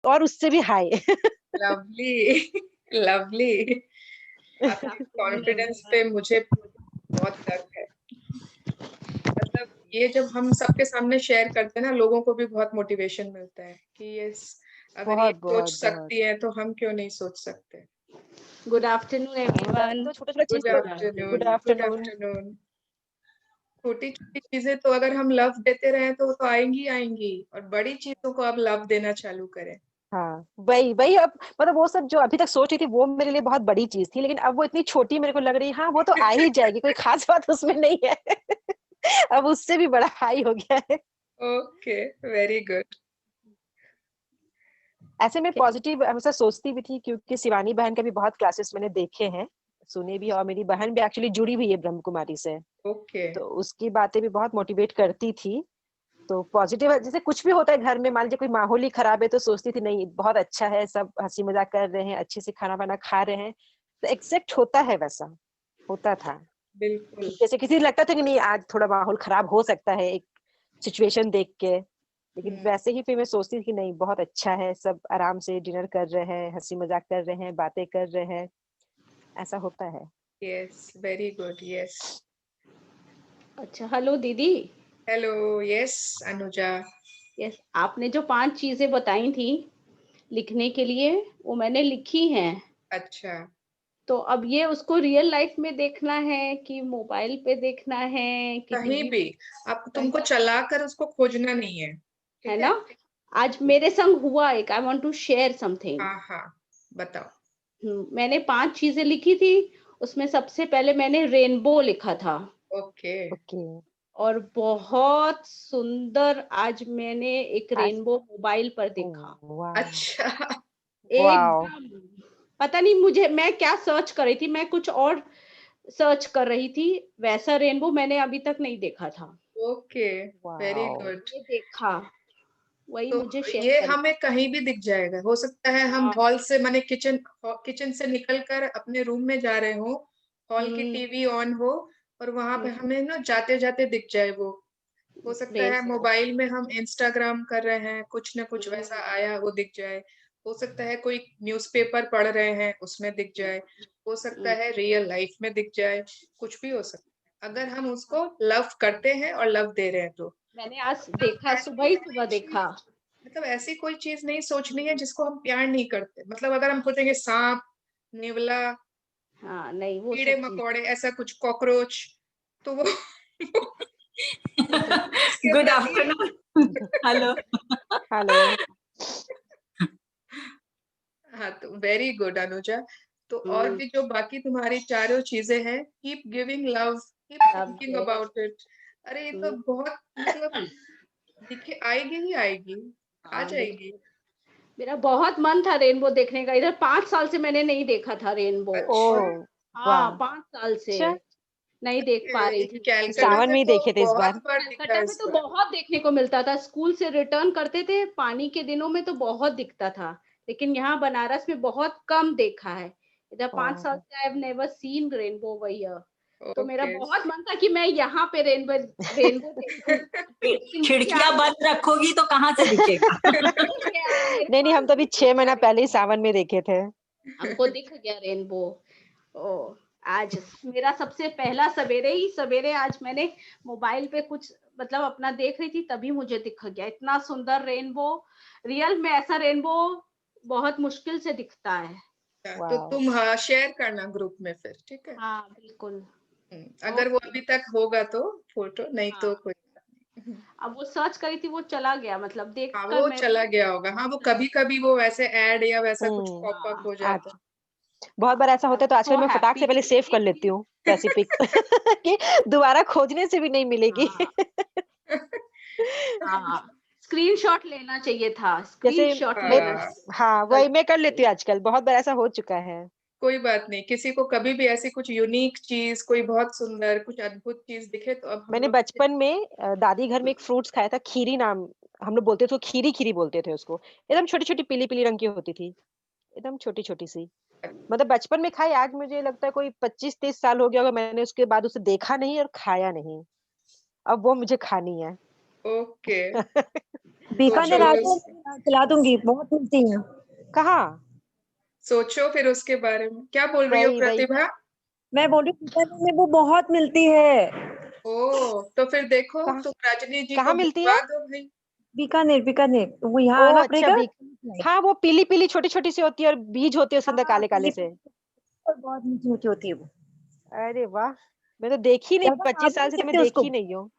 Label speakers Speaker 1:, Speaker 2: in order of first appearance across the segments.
Speaker 1: और उससे भी हाई।
Speaker 2: Lovely, lovely. आपके कॉन्फिडेंस पे मुझे बहुत गर्व है। मतलब ये जब हम सबके सामने शेयर करते हैं ना, लोगों को भी बहुत मोटिवेशन मिलता है कि यस, अगर ये
Speaker 1: बहुत
Speaker 2: सोच
Speaker 1: बहुत बहुत।
Speaker 2: सकती है तो हम क्यों नहीं सोच सकते।
Speaker 3: गुड आफ्टरनून
Speaker 1: मतलब
Speaker 3: एवरीवन।
Speaker 1: तो छोटा छोटा चीज
Speaker 2: गुड
Speaker 1: तो।
Speaker 2: Afternoon,
Speaker 1: good
Speaker 2: good
Speaker 1: afternoon.
Speaker 2: Afternoon. छोटी छोटी चीजें तो अगर हम लव देते रहे तो वो तो आएंगी आएंगी, और बड़ी चीजों को अब लव देना चालू करें।
Speaker 1: हाँ, वही वही अब मतलब वो सब जो अभी तक सोच रही थी वो मेरे लिए बहुत बड़ी चीज थी, लेकिन अब वो इतनी छोटी मेरे को लग रही है, हाँ वो तो आ ही जाएगी, कोई खास बात उसमें नहीं है। अब उससे भी बड़ा हाई हो गया है।
Speaker 2: Okay, very good.
Speaker 1: ऐसे में पॉजिटिव हमेशा सोचती भी थी, क्योंकि शिवानी बहन के भी बहुत क्लासेस मैंने देखे हैं, सुने भी, और मेरी बहन भी एक्चुअली जुड़ी हुई है ब्रह्म कुमारी से।
Speaker 2: ओके।
Speaker 1: तो उसकी बातें भी बहुत मोटिवेट करती थी। तो पॉजिटिव जैसे कुछ भी होता है घर में, मान लीजिए कोई माहौल ही खराब है, तो सोचती थी नहीं बहुत अच्छा है, सब हंसी मजाक कर रहे हैं, अच्छे से खाना वाना खा रहे हैं, तो एक्सेप्ट होता है वैसा, होता था।
Speaker 2: बिल्कुल।
Speaker 1: जैसे किसी को लगता था कि नहीं आज थोड़ा माहौल खराब हो सकता है एक सिचुएशन देख के, लेकिन
Speaker 2: हम्म।
Speaker 1: वैसे ही फिर मैं सोचती थी कि नहीं बहुत अच्छा है, सब आराम से डिनर कर रहे हैं, हंसी मजाक कर रहे हैं, बातें कर रहे हैं, ऐसा होता है।
Speaker 2: Yes, very good. यस।
Speaker 3: अच्छा, हेलो दीदी।
Speaker 2: हेलो। यस अनुजा।
Speaker 3: यस, आपने जो 5 चीजें बताई थी लिखने के लिए, वो मैंने लिखी हैं।
Speaker 2: अच्छा।
Speaker 3: तो अब ये उसको रियल लाइफ में देखना है कि मोबाइल पे देखना है कि
Speaker 2: कहीं
Speaker 3: टीवी
Speaker 2: भी,
Speaker 3: पे?
Speaker 2: आप तुमको चलाकर उसको खोजना नहीं है।
Speaker 3: है
Speaker 2: ठीक
Speaker 3: ना?
Speaker 2: है।
Speaker 3: आज मेरे संग हुआ एक, I want to share something.
Speaker 2: हाँ हाँ, बताओ।
Speaker 3: मैंने 5 चीजें लिखी थी। उसमें सबसे पहले मैंने रेनबो लिखा था।
Speaker 2: ओके।
Speaker 1: ओके।
Speaker 3: और बहुत सुंदर आज मैंने एक
Speaker 1: आज।
Speaker 3: रेनबो मोबाइल पर देखा।
Speaker 1: वाह।
Speaker 2: अच्छा।
Speaker 1: वाह।
Speaker 3: एकदम पता नहीं मुझे, मैं क्या सर्च कर रही थी, मैं कुछ और सर्च कर रही थी। वैसा रेनबो मैंने अभी तक नहीं देखा था।
Speaker 2: ओके, वेरी
Speaker 1: वाह।
Speaker 2: गुड।
Speaker 3: ये देखा, वही
Speaker 2: तो
Speaker 3: मुझे शेयर
Speaker 2: ये
Speaker 3: करना।
Speaker 2: हमें कहीं भी दिख जाएगा, हो सकता है हम
Speaker 3: हाँ।
Speaker 2: हॉल से माने किचन किचन से निकलकर अपने रूम में जा रहे हो, हॉल की
Speaker 3: हम्म।
Speaker 2: टीवी ऑन हो, और वहां पे
Speaker 3: हम्म।
Speaker 2: हमें ना जाते जाते दिख जाए वो। हो सकता है
Speaker 3: प्लेस हो।
Speaker 2: मोबाइल में हम इंस्टाग्राम कर रहे हैं, कुछ ना कुछ वैसा
Speaker 3: हम्म।
Speaker 2: आया वो दिख जाए। हो सकता है कोई न्यूज़पेपर पढ़ रहे हैं उसमें दिख जाए। हो सकता
Speaker 3: हम्म।
Speaker 2: है रियल लाइफ में दिख जाए। कुछ भी हो सकता है, अगर हम उसको लव करते हैं और लव दे रहे हैं तो।
Speaker 3: मैंने आज
Speaker 2: मतलब
Speaker 3: देखा, सुबह
Speaker 2: ऐसी
Speaker 3: ही
Speaker 2: कोई
Speaker 3: सुबह देखा।
Speaker 2: चीज, मतलब ऐसी कोई चीज नहीं सोचनी है जिसको हम प्यार नहीं करते। मतलब अगर हम सोचेंगे सांप, निवला,
Speaker 3: हाँ, नहीं वो
Speaker 2: कीड़े
Speaker 3: सब चीज।
Speaker 2: मकोड़े, ऐसा कुछ, कॉकरोच, तो वो उसके
Speaker 4: गुड
Speaker 2: प्रति
Speaker 4: आफ्टरनून। हेलो।
Speaker 1: हेलो।
Speaker 2: हाँ, तो वेरी गुड अनुजा। तो और
Speaker 3: हम्म।
Speaker 2: भी जो बाकी तुम्हारी चारों चीजें हैं, keep giving love, keep
Speaker 3: love
Speaker 2: thinking
Speaker 3: ये।
Speaker 2: About it. अरे ये तो बहुत मतलब दिखे, आएगी ही आएगी, आ
Speaker 3: हाँ,
Speaker 2: जाएगी।
Speaker 3: बिल्कुल। मेरा बहुत मन था रेनबो देखने का, इधर 5 साल से मैंने नहीं देखा था रेनबो।
Speaker 1: ओ।
Speaker 2: अच्छा।
Speaker 3: हाँ,
Speaker 1: वाह।
Speaker 3: 5 साल से
Speaker 1: अच्छा।
Speaker 3: नहीं देख पा रही थी।
Speaker 2: कैलकाटा
Speaker 1: सावन
Speaker 2: में
Speaker 1: में ही
Speaker 2: तो
Speaker 1: देखे थे इस बार।
Speaker 2: बहुत बार दिखा
Speaker 3: कलकत्ता
Speaker 2: है
Speaker 3: में
Speaker 2: इस
Speaker 3: तो
Speaker 2: बार।
Speaker 3: बहुत देखने को मिलता था, स्कूल से रिटर्न करते थे, पानी के दिनों में तो बहुत दिखता था। लेकिन यहाँ बनारस में बहुत कम देखा है। इधर 5 साल
Speaker 1: वाह।
Speaker 3: से I have never seen rainbow over here. तो मेरा
Speaker 2: ओके।
Speaker 3: बहुत मन था कि मैं यहाँ पे रेनबो रेनबो देखूं। लेकिन मुझे
Speaker 4: खिड़कियां
Speaker 3: आज
Speaker 4: बंद रखोगी तो कहाँ से दिखेगा?
Speaker 3: दिख गया, मेरे
Speaker 1: नहीं नहीं,
Speaker 3: पास
Speaker 1: हम तो अभी
Speaker 3: दिख
Speaker 1: 6 महीना
Speaker 3: गया।
Speaker 1: पहले ही सावन में देखे थे।
Speaker 3: हमको दिख गया रेनबो। ओ, आज मेरा सबसे पहला सवेरे ही सवेरे आज मैंने मोबाइल पे कुछ मतलब अपना देख रही थी, तभी मुझे दिख गया इतना सुंदर रेनबो। रियल में ऐसा रेनबो बहुत मुश्किल से दिखता है।
Speaker 2: तो
Speaker 1: वाह।
Speaker 2: तुम हाँ शेयर करना ग्रुप में फिर, ठीक है।
Speaker 3: हाँ, बिल्कुल।
Speaker 2: अगर वो
Speaker 3: ओके।
Speaker 2: अभी तक होगा तो फोटो, नहीं तो
Speaker 3: हाँ,
Speaker 2: कोई बात नहीं।
Speaker 3: अब वो सर्च करी थी, वो चला गया, मतलब
Speaker 2: हाँ
Speaker 3: देखकर
Speaker 2: वो
Speaker 3: मैं
Speaker 2: चला गया होगा, हाँ वो कभी कभी वो वैसे ऐड या वैसा कुछ
Speaker 1: हम्म।
Speaker 2: पॉपअप
Speaker 3: हाँ,
Speaker 2: हो जाता
Speaker 1: आज बहुत बार ऐसा
Speaker 3: आई
Speaker 1: होता है,
Speaker 3: वाज
Speaker 1: तो आजकल
Speaker 3: सो
Speaker 1: मैं फटाक से
Speaker 3: हैप्पी
Speaker 1: पहले सेव कर लेती हूँ वैसी पिक। कि दोबारा खोजने से भी नहीं मिलेगी।
Speaker 3: हाँ, हाँ, स्क्रीनशॉट लेना चाहिए था,
Speaker 1: जैसे
Speaker 3: स्क्रीनशॉट
Speaker 1: मैं,
Speaker 3: लेना
Speaker 2: हाँ।
Speaker 3: चाहिए
Speaker 1: हाँ
Speaker 2: अ-
Speaker 1: वही मैं कर लेती हूँ आजकल, बहुत बार ऐसा हो चुका है।
Speaker 2: कोई बात नहीं, किसी को कभी भी ऐसी कुछ यूनिक चीज, कोई बहुत सुंदर कुछ अद्भुत चीज दिखे तो अब हम
Speaker 1: मैंने
Speaker 2: लोग।
Speaker 1: बचपन में दादी घर में एक फ्रूट्स खाया था, खीरी नाम, हम लोग बोलते थे, खीरी खीरी बोलते थे उसको। एकदम छोटी छोटी पीली पीली रंग की होती थी, एकदम छोटी छोटी सी। मतलब बचपन में खाई, आज मुझे लगता है कोई 25-30 साल हो गया होगा, मैंने उसके बाद उसे देखा नहीं और खाया नहीं। अब वो मुझे खानी है।
Speaker 2: ओके।
Speaker 5: बीकानेर आ जाओ, खिला दूंगी, बहुत मिलती हैं।
Speaker 1: कहाँ?
Speaker 2: सोचो फिर उसके बारे में क्या बोल रही हो
Speaker 1: वही
Speaker 2: प्रतिभा?
Speaker 5: मैं बोल रही हूँ बीकानेर में वो बहुत मिलती है।
Speaker 2: ओ तो फिर देखो,
Speaker 1: कहाँ
Speaker 2: तुम रजनी जी को
Speaker 1: कहाँ मिलती
Speaker 2: भिजवा
Speaker 1: है?
Speaker 2: दो भाई।
Speaker 5: बीकानेर बीकानेर, तो वो यहाँ
Speaker 1: ओ
Speaker 5: आना
Speaker 1: अच्छा,
Speaker 5: पड़ेगा।
Speaker 1: हाँ वो पीली पीली छोटी छोटी सी होती है और बीज होते हैं उसके अंदर काले काले से।
Speaker 5: और बहुत मीठी मीठी होती है वो।
Speaker 1: अरे वाह, मैं तो देखी नहीं,
Speaker 5: ज्यादा
Speaker 1: 25
Speaker 5: खा
Speaker 1: साल
Speaker 5: भी
Speaker 1: से तो मैं
Speaker 5: सकते हो उसको।
Speaker 1: देखी नहीं हूँ।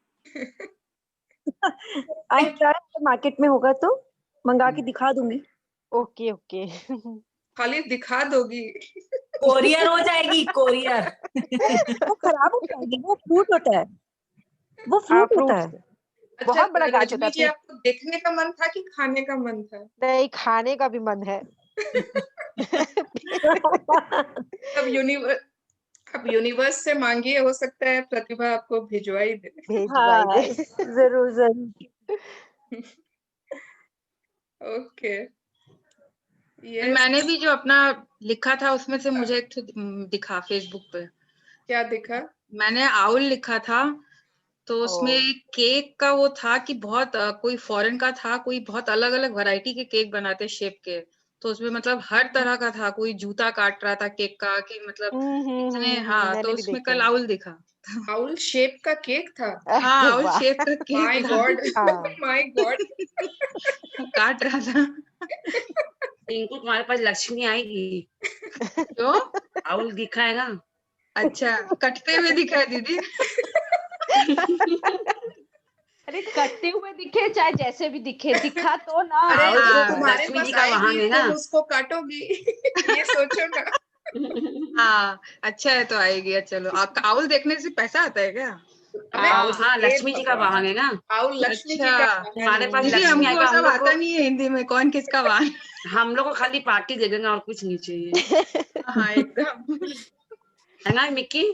Speaker 5: आज ट्राई मार्केट में होगा तो मंगा के दिखा दूंगी।
Speaker 1: Okay okay.
Speaker 2: खाली दिखा दोगी?
Speaker 4: कोरियर हो जाएगी, कोरियर।
Speaker 5: वो खराब हो जाएगी, वो फ्रूट होता है, वो
Speaker 1: हाँ
Speaker 5: फ्रूट होता
Speaker 1: फ्रूट्स,
Speaker 5: है।
Speaker 2: अच्छा
Speaker 1: बहुत बड़ा गाछ होता
Speaker 2: रजनी
Speaker 1: है
Speaker 2: जी, आपको देखने का मन था कि खाने का मन था?
Speaker 1: नहीं खाने का भी मन है।
Speaker 2: अब यूनिवर्स से मांगिए, हो सकता है प्रतिभा आपको भिजवाई दे।
Speaker 1: भेजवाई
Speaker 5: हाँ,
Speaker 1: दे।
Speaker 5: जरूर जरूर।
Speaker 2: ओके।
Speaker 6: मैंने भी जो अपना लिखा था उसमें से मुझे एक दिखा फेसबुक पे।
Speaker 2: क्या दिखा?
Speaker 6: मैंने आउल लिखा था, तो उसमें
Speaker 1: ओ।
Speaker 6: केक का वो था कि बहुत कोई फॉरेन का था, कोई बहुत अलग अलग वैरायटी के केक बनाते शेप के। तो उसमें मतलब हर तरह का था, कोई जूता काट रहा था केक का, कि मतलब इतने। हाँ, तो
Speaker 1: मैंने भी
Speaker 6: उसमें
Speaker 1: देखा
Speaker 6: कल
Speaker 1: है।
Speaker 6: आउल दिखा।
Speaker 2: आउल शेप का केक था?
Speaker 6: हाँ,
Speaker 1: अरे
Speaker 6: आउल
Speaker 1: वाह।
Speaker 6: शेप का
Speaker 2: माय
Speaker 6: केक था।
Speaker 2: गॉड,
Speaker 1: हाँ
Speaker 2: माय गॉड।
Speaker 6: काट रहा था।
Speaker 7: टिंकू तुम्हारे पास लक्ष्मी आएगी,
Speaker 6: क्यों?
Speaker 7: आउल दिखाएगा।
Speaker 6: अच्छा, कटते हुए दिखा है दीदी।
Speaker 3: अरे कटते हुए दिखे चाहे जैसे भी दिखे, दिखा तो ना।
Speaker 2: अरे
Speaker 7: आउल
Speaker 2: तो
Speaker 7: तो
Speaker 6: हाँ
Speaker 2: तुम्हारे
Speaker 7: लक्ष्मी जी
Speaker 2: पास
Speaker 7: का वाहन
Speaker 2: आएगी,
Speaker 7: है ना।
Speaker 2: तुम उसको काटोगी। ये सोचो ना।
Speaker 6: हाँ, अच्छा है तो आएगी। चलो, आपका आउल देखने से पैसा आता है क्या?
Speaker 2: अबे
Speaker 7: आउल हाँ
Speaker 2: हे
Speaker 7: लक्ष्मी जी का
Speaker 2: भगवान,
Speaker 7: वाहन है ना।
Speaker 2: आउल लक्ष्मी जी
Speaker 6: अच्छा,
Speaker 2: का वाहन
Speaker 7: तुम्हारे
Speaker 2: है।
Speaker 7: पास
Speaker 6: दीदी
Speaker 7: लक्ष्मी
Speaker 6: हमको
Speaker 7: आएगा,
Speaker 6: सब आता नहीं है हिंदी में, कौन किसका वाहन।
Speaker 7: हम लोग को खाली पार्टी दे देना और कुछ नहीं चाहिए।
Speaker 6: हाँ एकदम।
Speaker 7: है ना मिक्की?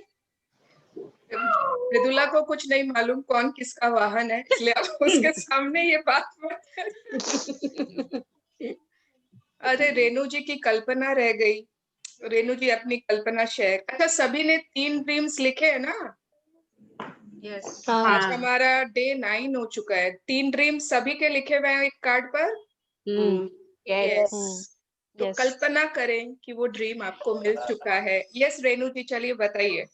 Speaker 2: मृदुला को कुछ नहीं मालूम कौन किसका वाहन है, इसलिए आप उसके सामने ये बात मत कर। अरे रेनू जी की कल्पना रह गई। रेनू जी अपनी कल्पना शेयर। अच्छा, सभी ने 3 ड्रीम्स लिखे हैं ना?
Speaker 6: यस।
Speaker 2: आज
Speaker 7: हाँ।
Speaker 2: हमारा डे 9 हो चुका है। 3 ड्रीम्स सभी के लिखे हुए हैं एक कार्ड पर।
Speaker 3: यस।
Speaker 2: यस। तो
Speaker 1: यस।
Speaker 2: कल्पना करें कि वो ड्रीम आपको मिल चुका है। यस रेनू जी, चलिए बताइए।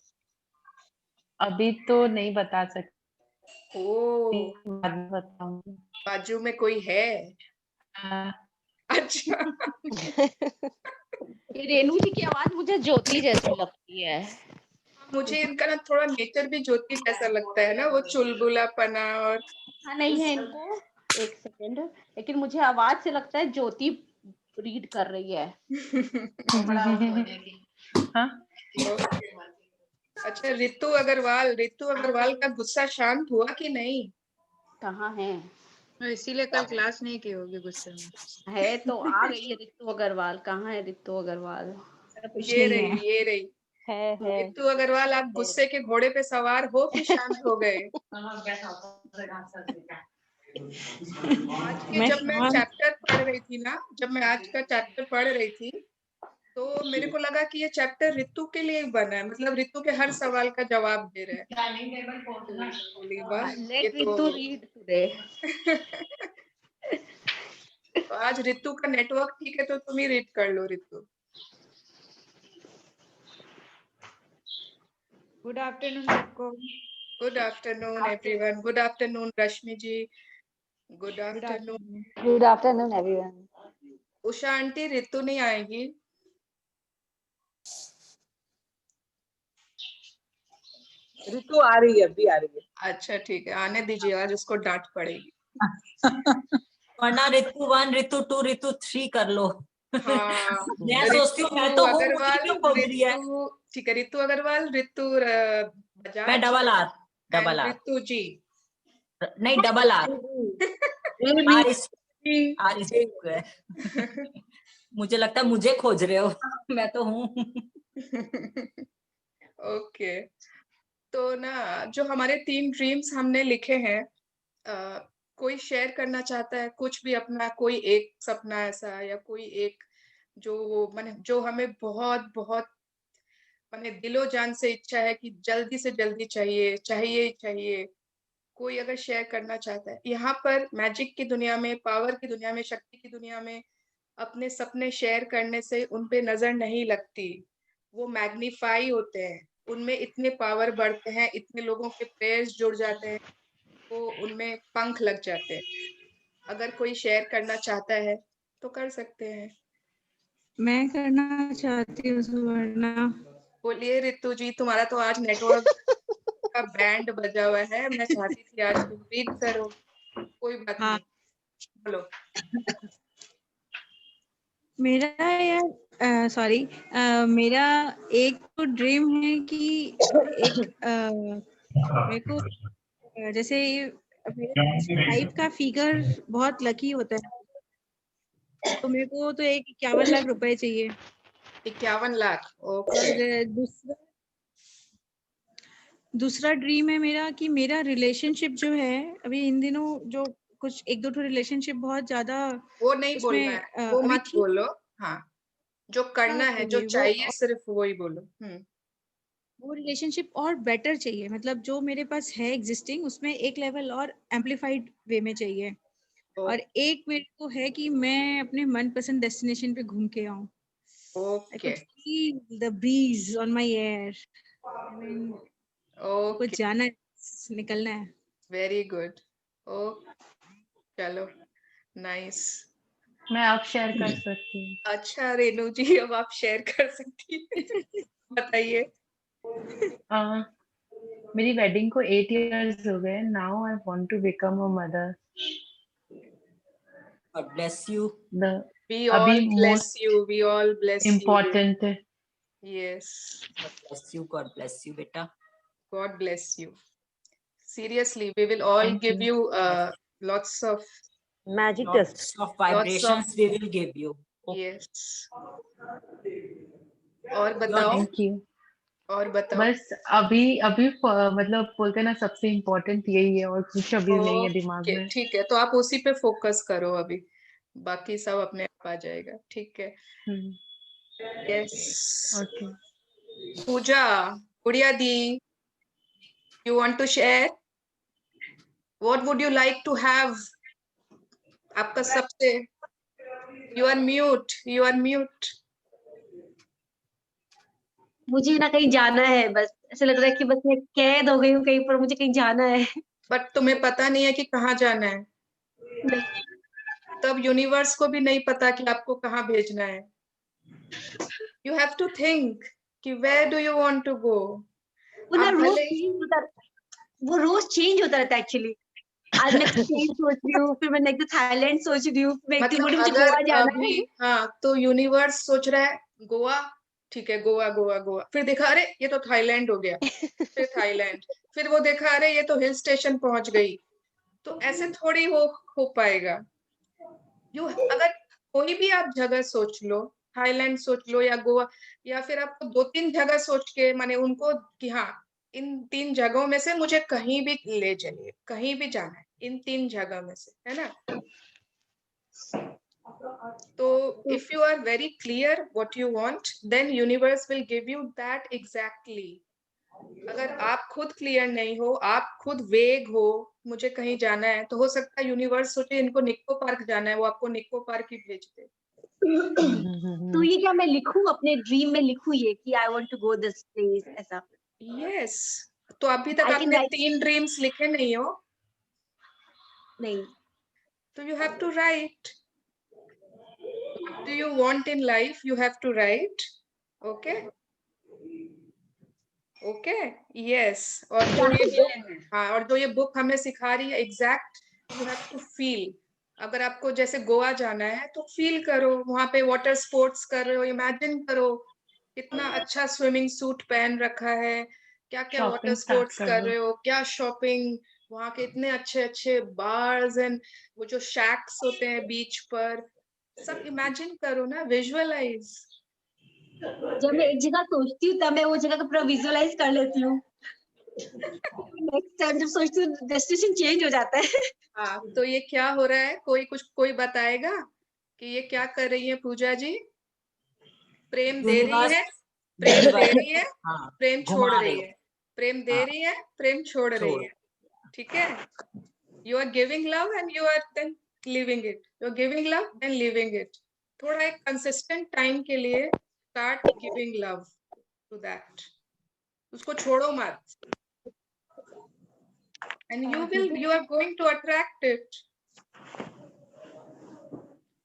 Speaker 8: अभी तो नहीं बता सकती,
Speaker 2: ओ,
Speaker 8: बाद में बताऊंगी।
Speaker 2: बाजू में कोई है?
Speaker 8: हाँ,
Speaker 2: अच्छा।
Speaker 3: ये रेनू जी की आवाज मुझे ज्योति जैसी लगती है।
Speaker 2: मुझे इनका ना थोड़ा नेचर भी ज्योति जैसा लगता है ना, वो चुलबुलापना और
Speaker 3: हाँ नहीं है इनको, एक सेकेंड, लेकिन मुझे आवाज से लगता है ज्योति रीड कर रही है।
Speaker 8: हाँ,
Speaker 2: अच्छा, रितु अग्रवाल का गुस्सा शांत हुआ कि नहीं?
Speaker 3: कहाँ है?
Speaker 6: इसीलिए कल क्लास नहीं की होगी गुस्से में।
Speaker 3: है तो आ गई है रितु अग्रवाल। कहाँ है रितु अग्रवाल?
Speaker 2: ये रही, ये रही।
Speaker 1: है।
Speaker 2: रितु अग्रवाल, आप गुस्से के घोड़े पे सवार हो कि शांत हो गए? आज के जब मैं चैप्टर पढ़ रही थी ना, जब मैं आज का चैप्टर पढ़ रही थी, तो मेरे को लगा कि ये चैप्टर रितु के लिए ही बना है, मतलब रितु के हर सवाल का जवाब दे रहा है। बोली वाह, ये
Speaker 3: लेट
Speaker 2: तो
Speaker 3: रितु रीड टुडे।
Speaker 2: तो आज रितु का नेटवर्क ठीक है, तो तुम ही रीड कर लो रितु।
Speaker 9: गुड आफ्टरनून सबको।
Speaker 2: Good afternoon everyone. Good afternoon Rashmi ji. Good afternoon.
Speaker 10: Good afternoon everyone.
Speaker 2: Usha aunty, Ritu नहीं आएगी?
Speaker 11: रितु आ रही है, अभी आ रही है।
Speaker 2: अच्छा ठीक है, आने दीजिए, आज उसको डांट पड़ेगी।
Speaker 4: वरना ऋतु 1, ऋतु 2, ऋतु 3 कर लो।
Speaker 2: हाँ,
Speaker 4: मैं सोचती हूँ मैं तो हूँ, मुझे क्यों खोज रही है?
Speaker 2: रितु, ठीक है, रितु अग्रवाल, रितु बजाज,
Speaker 4: मैं डबल आर
Speaker 2: एंड रितु जी।
Speaker 4: नहीं, डबल आर मुझे लगता है मुझे खोज रहे हो। मैं तो हूँ।
Speaker 2: ओके, तो ना जो हमारे 3 ड्रीम्स हमने लिखे हैं, कोई शेयर करना चाहता है कुछ भी अपना, कोई एक सपना ऐसा, या कोई एक जो माने जो हमें बहुत बहुत माने दिलो जान से इच्छा है कि जल्दी से जल्दी चाहिए चाहिए चाहिए, कोई अगर शेयर करना चाहता है, यहाँ पर मैजिक की दुनिया में, पावर की दुनिया में, शक्ति की दुनिया में अपने सपने शेयर करने से उन पे नजर नहीं लगती, वो मैग्नीफाई होते हैं, उनमें इतने पावर बढ़ते हैं, इतने लोगों के प्रेयर्स जुड़ जाते हैं, वो उनमें पंख लग जाते हैं। अगर कोई शेयर करना चाहता है तो कर सकते हैं।
Speaker 9: मैं करना चाहती हूँ सुवर्णा।
Speaker 2: बोलिए रितु जी, तुम्हारा तो आज नेटवर्क का बैंड बजा हुआ है। मैं चाहती थी आज तुम रीड करो, कोई बात
Speaker 9: हाँ।
Speaker 2: नहीं, बोलो।
Speaker 9: मेरा यार सॉरी मेरा एक तो ड्रीम है कि एक मेरे को जैसे मेरे 5 का फिगर बहुत लकी होता है, तो मेरे को तो एक 51 लाख रुपए चाहिए।
Speaker 2: 51 लाख, ओके।
Speaker 9: और दूसरा ड्रीम है मेरा कि मेरा रिलेशनशिप जो है अभी इन दिनों जो कुछ 1-2 रिलेशनशिप बहुत ज्यादा
Speaker 2: वो नहीं बोलना है, वो मत बोलो। हाँ, जो करना है, जो चाहिए सिर्फ वो ही बोलो।
Speaker 9: वो रिलेशनशिप और बेटर चाहिए, मतलब जो मेरे पास है एग्जिस्टिंग उसमें एक लेवल और एम्पलीफाइड वे में चाहिए। और एक मेरे को है कि मैं अपने मनपसंद डेस्टिनेशन पे घूम के आऊं।
Speaker 2: Okay,
Speaker 9: the breeze on my air. I mean कुछ जाना है, निकलना है।
Speaker 2: Very good. ओ चलो, नाइस।
Speaker 8: मैं अब शेयर कर सकती हूँ।
Speaker 2: अच्छा रेनू जी, अब आप शेयर कर सकती हैं। बताइए।
Speaker 8: मेरी वेडिंग को 8 years हो गए। Now I want to become a mother.
Speaker 4: God bless you.
Speaker 2: We all bless you. We all bless you.
Speaker 8: Important.
Speaker 2: Yes.
Speaker 4: God bless you. God bless you, beta.
Speaker 2: God bless you. Seriously, we will all give you lots of
Speaker 1: magic dust.
Speaker 4: Lots of vibrations we will give you.
Speaker 2: Yes. और बताओ।
Speaker 8: Thank you.
Speaker 2: और बताओ।
Speaker 8: बस अभी मतलब बोलते हैं ना, सबसे इम्पोर्टेंट यही है और कुछ अभी नहीं है दिमाग में।
Speaker 2: ठीक है, तो आप उसी पे फोकस करो अभी, बाकी सब अपने आप आ जाएगा। ठीक है। यस।
Speaker 8: ओके।
Speaker 2: पूजा, गुड़िया दी, you want to share? What would you like to have? आपका सबसे, you are mute, you are mute.
Speaker 10: मुझे ना कहीं जाना है, बस ऐसा लग रहा है कि बस मैं कैद हो गई हूँ कहीं पर, मुझे कहीं जाना है।
Speaker 2: बट तुम्हें पता नहीं है कि कहाँ जाना है।
Speaker 10: नहीं।
Speaker 2: तब यूनिवर्स को भी नहीं पता कि आपको कहाँ भेजना है। You have to think कि where do you want to go?
Speaker 10: वो रोज चेंज होता रहता है एक्चुअली। आज मैं कश्मीर सोच रही हूँ, फिर मैं नेक्स्ट थाईलैंड सोच रही हूँ,
Speaker 2: मतलब
Speaker 10: मुझे गोवा जाना है।
Speaker 2: हाँ, तो यूनिवर्स सोच रहा है गोवा, ठीक है, गोवा गोवा गोवा, फिर देखा अरे ये तो थाईलैंड हो गया, फिर थाईलैंड, फिर वो देखा अरे ये तो हिल स्टेशन पहुंच गई। तो ऐसे थोड़ी हो पाएगा। अगर कोई भी आप जगह सोच लो, थाईलैंड सोच लो या गोवा, या फिर आपको 2-3 जगह सोच के माने उनको कि हाँ इन 3 जगहों में से मुझे कहीं भी ले चलिए, कहीं भी जाना है इन 3 जगह में से, है ना। तो if you are very clear what you want, then universe will give you that exactly. अगर आप खुद क्लियर नहीं हो, आप खुद वेग हो, मुझे कहीं जाना है, तो हो सकता है यूनिवर्स सोचे इनको निक्को पार्क जाना है, वो आपको निक्को पार्क ही भेज दे।
Speaker 10: तो ये क्या मैं लिखूं, अपने ड्रीम में लिखूं ये कि I want to go this place, ऐसा?
Speaker 2: यस। तो अभी तक आपने 3 ड्रीम्स लिखे नहीं हो?
Speaker 10: नहीं।
Speaker 2: तो you have to write. What do you want in life? You have to write. Okay? Okay, yes. और जो ये बुक, हाँ, और जो ये बुक हमें सिखा रही है exact, you have to feel. अगर आपको जैसे गोवा जाना है तो फील करो, वहां पे वाटर स्पोर्ट्स कर रहे हो, इमेजिन करो कितना अच्छा स्विमिंग सूट पहन रखा है, क्या क्या वाटर स्पोर्ट्स कर रहे हो, क्या शॉपिंग, वहां के इतने अच्छे अच्छे बार्स एंड वो जो शैक्स होते हैं बीच पर, सब इमेजिन करो ना, विजुअलाइज।
Speaker 10: जब मैं एक जगह सोचती हूँ तब मैं वो जगह को पूरा विजुअलाइज कर लेती हूँ। नेक्स्ट टाइम जब सोचती हूँ डेस्टिनेशन चेंज हो जाता है।
Speaker 2: हाँ, तो ये क्या हो रहा है, कोई बताएगा कि ये क्या कर रही है पूजा जी? प्रेम दे रही है, प्रेम दे रही है, प्रेम छोड़ रही है, प्रेम दे रही है, प्रेम छोड़ रही है। ठीक है, you are giving love and you are then leaving it, you are giving love then leaving it. थोड़ा एक कंसिस्टेंट टाइम के लिए start giving love to that, उसको छोड़ो मत, and you are going to attract it.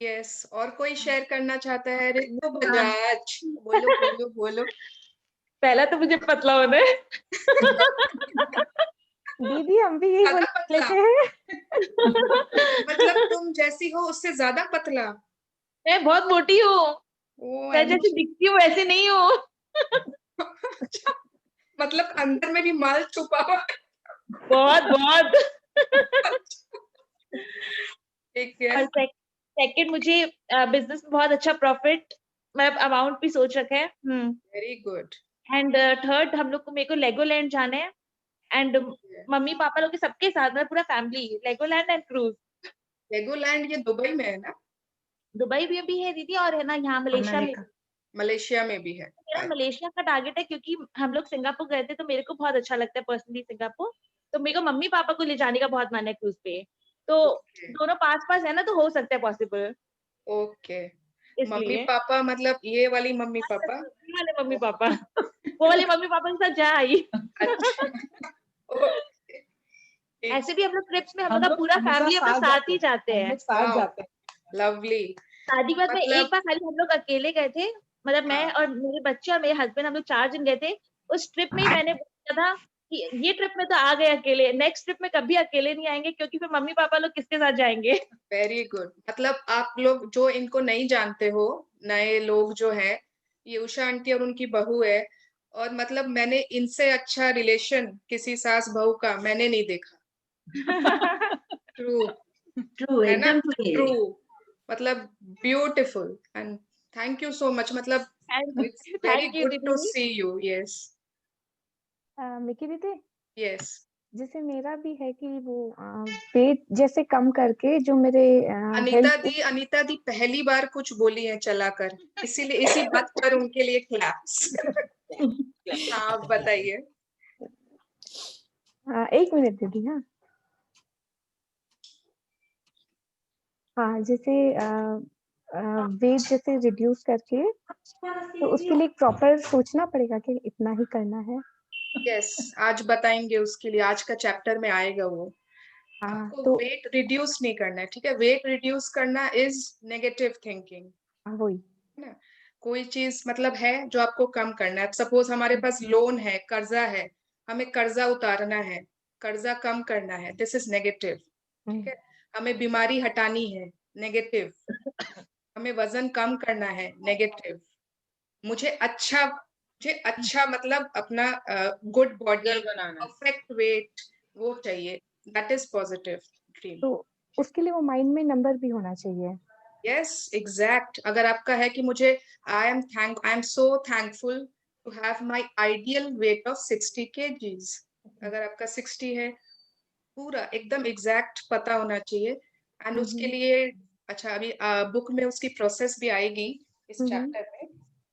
Speaker 2: Yes, और कोई share करना चाहता है? रितु बजाज, बोलो बोलो बोलो।
Speaker 12: पहला तो मुझे पतला होना है।
Speaker 13: दीदी हम भी यही बोल लेते हैं।
Speaker 2: मतलब तुम जैसी हो उससे ज्यादा पतला?
Speaker 12: मैं बहुत मोटी हूँ, मैं जैसे दिखती हूँ वैसे नहीं हूँ।
Speaker 2: मतलब अंदर में भी माल छुपा हुआ
Speaker 12: बहुत बहुत।
Speaker 2: ठीक है।
Speaker 12: और सेकंड, मुझे बिजनेस में बहुत अच्छा प्रॉफिट, मैं अमाउंट भी सोच रखा है।
Speaker 2: Very good.
Speaker 12: एंड थर्ड, हम लोग को मेरे को लेगोलैंड जाना है, एंड मम्मी पापा लोग के सबके साथ, मतलब पूरा family, Legoland and cruise.
Speaker 2: Legoland ये दुबई में है ना?
Speaker 12: दुबई में भी है दीदी, और है ना यहाँ मलेशिया में।
Speaker 2: मलेशिया में भी है।
Speaker 12: मेरा मलेशिया का टारगेट है, क्योंकि हम लोग सिंगापुर गए थे तो मेरे को बहुत अच्छा लगता है पर्सनली सिंगापुर, तो मेरे को मम्मी पापा को ले जाने का बहुत मन है क्रूज पे, तो दोनों पास पास है ना, तो हो सकता है पॉसिबल।
Speaker 2: ओके, मम्मी पापा मतलब ये वाली मम्मी पापा?
Speaker 12: ये वाले मम्मी पापा, वो वाले मम्मी पापा के साथ जा आई। ऐसे भी हम लोग ट्रिप्स में हम लोग पूरा फैमिली अपने साथ ही जाते हैं।
Speaker 11: साथ जाते हैं।
Speaker 2: लवली।
Speaker 12: शादी के बाद में एक बार खाली हम लोग अकेले गए थे, मतलब मैं और मेरे बच्चे और मेरे हस्बैंड, हम लोग 4 दिन गए थे। उस ट्रिप में ही मैंने बोला था कि ये ट्रिप में तो आ गए अकेले, नेक्स्ट ट्रिप में कभी अकेले नहीं आएंगे, क्योंकि फिर मम्मी पापा लोग किसके साथ जाएंगे।
Speaker 2: Very good. मतलब आप लोग जो इनको नहीं जानते हो, नए लोग जो है, ये उषा आंटी और उनकी बहू है, और मतलब मैंने इनसे अच्छा रिलेशन किसी सास बहू का मैंने नहीं देखा। ट्रू
Speaker 7: ट्रू,
Speaker 2: है ना?
Speaker 7: एकदम
Speaker 2: ट्रू, मतलब beautiful, and thank you so much. मतलब it's very good to see you. Yes
Speaker 13: Mickey दीदी,
Speaker 2: यस,
Speaker 13: जैसे मेरा भी है कि वो वेट जैसे कम करके जो मेरे
Speaker 2: अनीता दी पहली बार कुछ बोली है चलाकर, इसीलिए इसी बात पर उनके लिए क्लैप्स। आप बताइए।
Speaker 13: 1 मिनट दीदी। हाँ, जैसे वेट जैसे रिड्यूस करके, तो उसके लिए प्रॉपर सोचना पड़ेगा कि इतना ही करना है।
Speaker 2: यस, आज बताएंगे उसके लिए, आज का चैप्टर में आएगा वो। आपको तो वेट रिड्यूस नहीं करना है, ठीक है? वेट रिड्यूस करना इज नेगेटिव थिंकिंग।
Speaker 13: वही
Speaker 2: ना, कोई चीज मतलब है जो आपको कम करना है। सपोज हमारे पास लोन है, कर्जा है, हमें कर्जा उतारना है, कर्जा कम करना है, दिस इज नेगेटिव। ठीक है? हमें बीमारी हटानी है, नेगेटिव। हमें वजन कम करना है, नेगेटिव। मुझे अच्छा मतलब अपना गुड बॉडी, परफेक्ट वेट, वो चाहिए, दैट इज पॉजिटिव ड्रीम।
Speaker 13: तो उसके लिए वो माइंड में नंबर भी होना चाहिए।
Speaker 2: Yes, exact. अगर आपका है कि मुझे I am so thankful to have my ideal weight of 60 kgs, अगर आपका 60 है, पूरा एकदम एग्जैक्ट पता होना चाहिए। एंड उसके लिए अच्छा, अभी बुक में उसकी प्रोसेस भी आएगी इस चैप्टर में,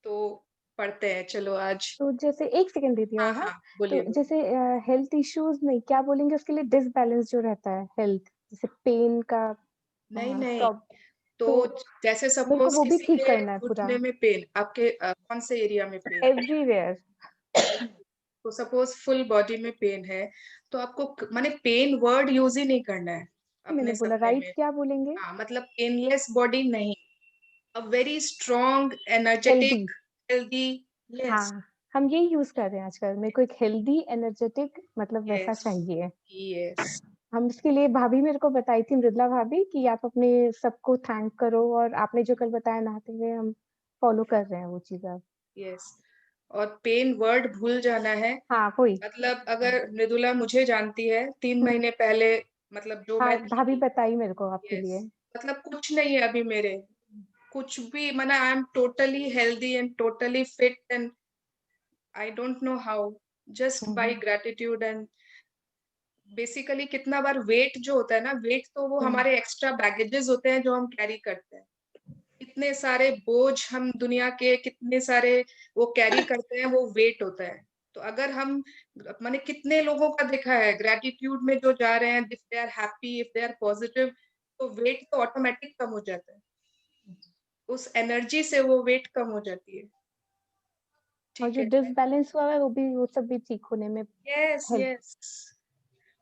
Speaker 2: तो पढ़ते हैं। चलो आज
Speaker 13: तो जैसे 1 सेकंड दीदी और
Speaker 2: हाँ,
Speaker 13: तो
Speaker 2: बोलिए।
Speaker 13: जैसे हेल्थ इश्यूज में क्या बोलेंगे उसके लिए, डिसबैलेंस जो रहता है हेल्थ, जैसे पेन का
Speaker 2: नहीं तो जैसे सपोज
Speaker 13: वो भी
Speaker 2: किसी
Speaker 13: ठीक
Speaker 2: के
Speaker 13: करना है पूरा,
Speaker 2: घुटने में पेन, आपके कौन से एरिया में पेन?
Speaker 13: एवरीवेयर।
Speaker 2: तो सपोज फुल बॉडी में पेन है, तो आपको माने पेन वर्ड यूज ही नहीं करना है
Speaker 13: मैंने
Speaker 2: अपने
Speaker 13: बोला
Speaker 2: सपने
Speaker 13: राइट,
Speaker 2: में।
Speaker 13: क्या बोलेंगे?
Speaker 2: हाँ, मतलब पेनलेस बॉडी नहीं, a very strong, energetic, healthy. Yes,
Speaker 13: हम यही यूज कर रहे हैं आजकल। मेरे को एक हेल्दी एनर्जेटिक मतलब वैसा चाहिए।
Speaker 2: यस,
Speaker 13: हम इसके लिए भाभी मेरे को बताई थी, मृदुला भाभी, कि आप अपने सबको थैंक करो, और आपने जो कल बताया नहाते हुए, हम फॉलो कर रहे हैं वो चीज अब।
Speaker 2: यस, और पेन वर्ड भूल जाना है।
Speaker 13: हाँ, वही
Speaker 2: मतलब अगर मृदुला मुझे जानती है 3 महीने पहले, मतलब जो मैं
Speaker 13: भाभी बताई मेरे को आपके लिए।
Speaker 2: मतलब कुछ नहीं है अभी मेरे, कुछ भी, माना I am totally healthy and totally fit, and I don't know how, just by gratitude. And basically कितना बार वेट जो होता है ना, वेट तो वो हमारे एक्स्ट्रा बैगेजेस होते हैं जो हम कैरी करते हैं। इतने सारे बोझ हम दुनिया के कितने सारे वो कैरी करते हैं, वो वेट होता है। तो अगर हम मैंने कितने लोगों का देखा है ग्रेटिट्यूड में जो जा रहे हैं, if they are happy, if they are positive, तो वेट तो ऑटोमेटिक कम हो जाता है, उस एनर्जी से वो वेट कम हो जाती है।
Speaker 13: और जो डिसबैलेंस हुआ है वो सब भी ठीक होने में
Speaker 2: यस
Speaker 13: help।
Speaker 2: यस।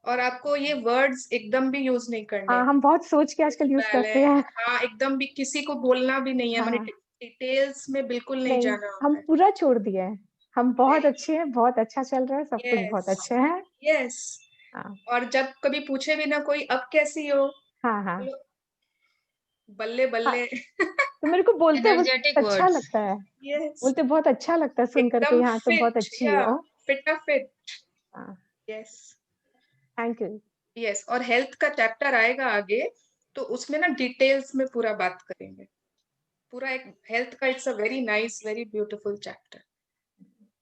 Speaker 2: और आपको ये वर्ड्स एकदम भी यूज नहीं करने।
Speaker 13: हाँ, हम बहुत सोच के आजकल यूज करते हैं।
Speaker 2: हाँ, एकदम भी किसी को बोलना भी नहीं है,
Speaker 13: हाँ।
Speaker 2: मैंने डिटेल्स में बिल्कुल नहीं जाना होता
Speaker 13: हम
Speaker 2: है।
Speaker 13: पूरा छोड़ दिया है। हम बहुत अच्छे हैं, बहुत अच्छा चल रहा है, सब कुछ बहुत अच्छा है।
Speaker 2: यस। और जब कभी पूछे भी ना कोई अब कैसी हो,
Speaker 13: हाँ हाँ,
Speaker 2: बल्ले बल्ले।
Speaker 13: तो मेरे को बोलते बहुत अच्छा लगता है।
Speaker 2: यस,
Speaker 13: बोलते बहुत अच्छा लगता है सुन करके,
Speaker 2: एकदम
Speaker 13: हाँ तुम बहुत अच्छी हो।
Speaker 2: फिट।
Speaker 13: हाँ,
Speaker 2: यस
Speaker 13: थैंक यू।
Speaker 2: यस। और हेल्थ का चैप्टर आएगा आगे, तो उसमें ना डिटेल्स में पूरा बात करेंगे, पूरा एक हेल्थ का। It's a very nice, very beautiful chapter.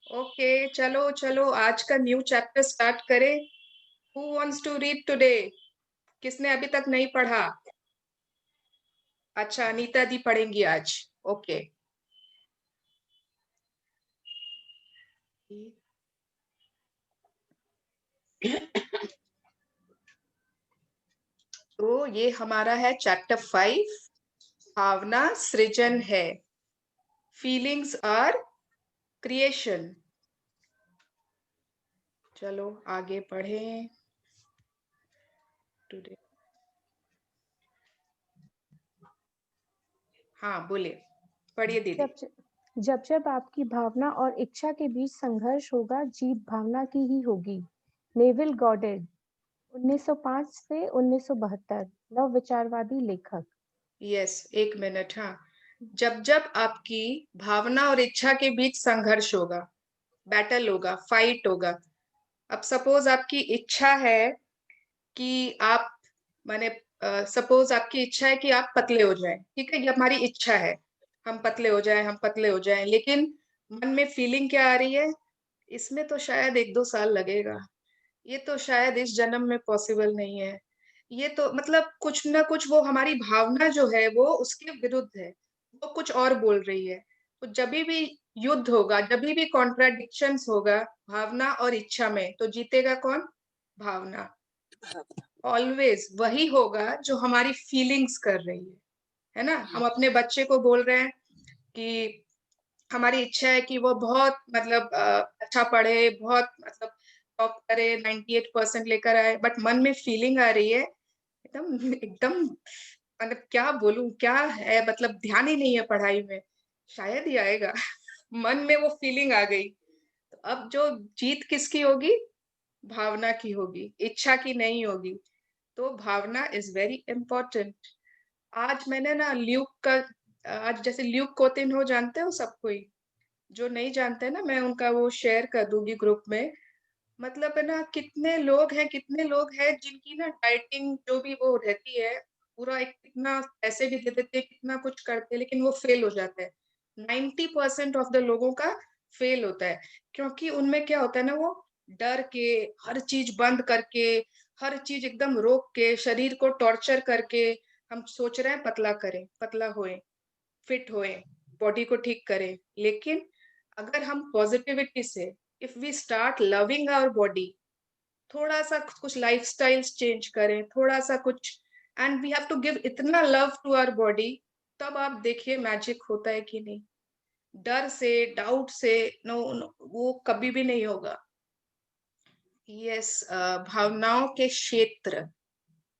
Speaker 2: Okay, चलो चलो आज का न्यू चैप्टर स्टार्ट करें। Who wants to read today? किसने अभी तक नहीं पढ़ा? अच्छा, अनीता दी पढ़ेंगी आज। ओके। तो ये हमारा है चैप्टर 5, भावना सृजन है, फीलिंग्स आर क्रिएशन। चलो आगे पढ़ें टुडे। हाँ बोलिए, पढ़िए दीदी।
Speaker 13: जब जब आपकी भावना और इच्छा के बीच संघर्ष होगा, जीत भावना की ही होगी। नेविल गॉडेड, 1905 से 1972, नव विचारवादी लेखक।
Speaker 2: यस, एक मिनट। हाँ, जब जब आपकी भावना और इच्छा के बीच संघर्ष होगा, बैटल होगा, फाइट होगा। अब सपोज आपकी इच्छा है कि आप, माने सपोज आपकी इच्छा है कि आप पतले हो जाएं, ठीक है, ये हमारी इच्छा है, हम पतले हो जाएं, हम पतले हो जाएं, लेकिन मन में फीलिंग क्या आ रही है, इसमें तो शायद 1-2 साल लगेगा, ये तो शायद इस जन्म में पॉसिबल नहीं है, ये तो मतलब कुछ ना कुछ वो हमारी भावना जो है वो उसके विरुद्ध है, वो कुछ और बोल रही है। तो जब भी युद्ध होगा, जब भी कॉन्ट्राडिक्शंस होगा भावना और इच्छा में, तो जीतेगा कौन? भावना। ऑलवेज वही होगा जो हमारी फीलिंग्स कर रही है ना। हम अपने बच्चे को बोल रहे हैं कि हमारी इच्छा है कि वो बहुत मतलब अच्छा पढ़े, बहुत मतलब टॉप करे, 98% लेकर आए, बट मन में फीलिंग आ रही है एकदम एकदम, मतलब क्या बोलूं, क्या है, मतलब ध्यान ही नहीं है पढ़ाई में, शायद ही आएगा। मन में वो फीलिंग आ गई, तो अब जो जीत किसकी होगी? भावना की होगी, इच्छा की नहीं होगी। तो भावना इज वेरी इंपॉर्टेंट। आज मैंने ना ल्यूक का, आज जैसे ल्यूक कोतिन हो, जानते हो सब कोई? जो नहीं जानते ना, मैं उनका वो शेयर कर दूंगी ग्रुप में। मतलब है ना, कितने लोग हैं जिनकी ना डाइटिंग जो भी वो रहती है, पूरा एक कितना पैसे भी दे देते हैं, कितना कुछ करते हैं, लेकिन वो फेल हो जाता है। 90% ऑफ द लोगों का फेल होता है, क्योंकि उनमें क्या होता है ना, वो डर के, हर चीज बंद करके, हर चीज एकदम रोक के, शरीर को टॉर्चर करके हम सोच रहे हैं पतला करें, पतला होए, फिट होए, बॉडी को ठीक करें। लेकिन अगर हम पॉजिटिविटी से, if we start loving our body, थोड़ा सा कुछ लाइफस्टाइल्स चेंज करें, थोड़ा सा कुछ, and we have to give इतना लव टू आवर बॉडी, तब आप देखिए मैजिक होता है कि नहीं। डर से, डाउट से, नो, वो कभी भी नहीं होगा। यस, भावनाओं के क्षेत्र।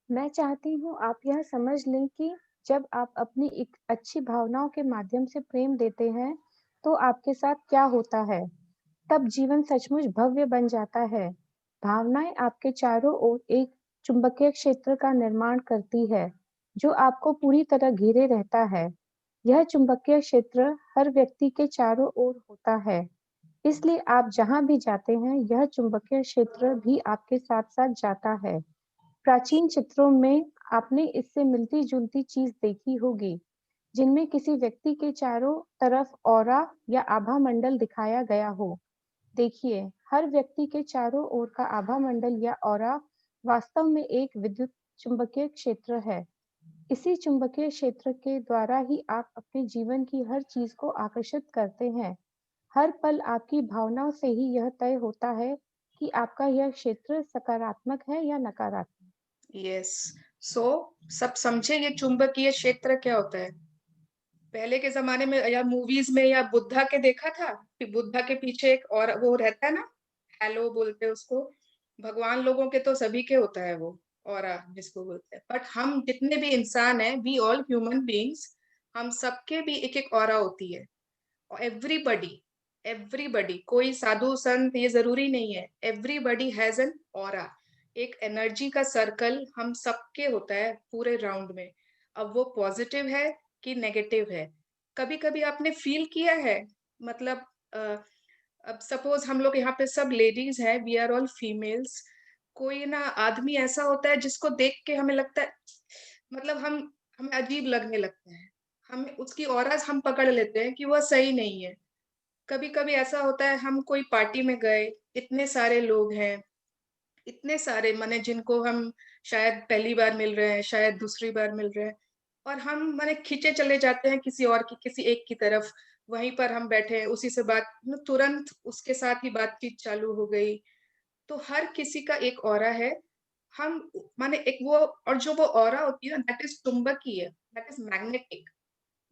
Speaker 13: मैं चाहती हूँ आप यह समझ लें कि जब आप अपनी एक अच्छी भावनाओं के माध्यम से प्रेम देते हैं, तो आपके साथ क्या होता है। तब जीवन सचमुच भव्य बन जाता है। भावनाएं आपके चारों ओर एक चुंबकीय क्षेत्र का निर्माण करती है, जो आपको पूरी तरह घेरे रहता है। यह चुंबकीय क्षेत्र हर व्यक्ति के चारों ओर होता है, इसलिए आप जहां भी जाते हैं, यह चुंबकीय क्षेत्र भी आपके साथ-साथ जाता है। प्राचीन चित्रों में आपने इससे मिलती-जुलती चीज देखी होगी, जिनमें किसी व्यक्ति के चारों तरफ ऑरा या आभा मंडल दिखाया गया हो। देखिए, हर व्यक्ति के चारों ओर का आभा मंडल या ऑरा वास्तव में एक विद्युत चुंबकीय क्षेत्र है। इसी चुंबकीय क्षेत्र के द्वारा ही आप अपने जीवन की हर चीज को आकर्षित करते हैं। हर पल आपकी भावनाओं से ही यह तय होता है कि आपका यह क्षेत्र सकारात्मक है या नकारात्मक।
Speaker 2: यस, सो सब समझे ये चुंबकीय क्षेत्र क्या होता है? पहले के जमाने में या मूवीज में या बुद्धा के देखा था कि बुद्धा के पीछे एक और वो रहता है ना, हेलो बोलते हैं उसको। भगवान लोगों के तो सभी के होता है वो ऑरा जिसको बोलते हैं, बट हम जितने भी इंसान हैं, वी ऑल ह्यूमन बीइंग्स, हम सबके भी एक एक ऑरा होती है। एवरीबडी, एवरीबडी, कोई साधु संत ये जरूरी नहीं है, एवरीबडी हैज एन ऑरा, एक एनर्जी का सर्कल हम सबके होता है पूरे राउंड में। अब वो पॉजिटिव है कि नेगेटिव है, कभी कभी आपने फील किया है? मतलब अब सपोज हम लोग यहाँ पे सब लेडीज हैं, वी आर ऑल फीमेल्स, कोई ना आदमी ऐसा होता है जिसको देख के हमें लगता है, मतलब हमें अजीब लगने लगता है, हमें उसकी ऑरा हम पकड़ लेते हैं कि वह सही नहीं है। कभी कभी ऐसा होता है, हम कोई पार्टी में गए, इतने सारे लोग हैं, इतने सारे माने जिनको हम शायद पहली बार मिल रहे हैं, शायद दूसरी बार मिल रहे हैं, और हम माने खींचे चले जाते हैं किसी और की, किसी एक की तरफ। वहीं पर हम बैठे हैं, उसी से बात, तुरंत उसके साथ ही बातचीत चालू हो गई। तो हर किसी का एक ऑरा है, हम माने एक वो, और जो वो ऑरा होती है दैट इज चुंबकीय, दैट इज मैग्नेटिक।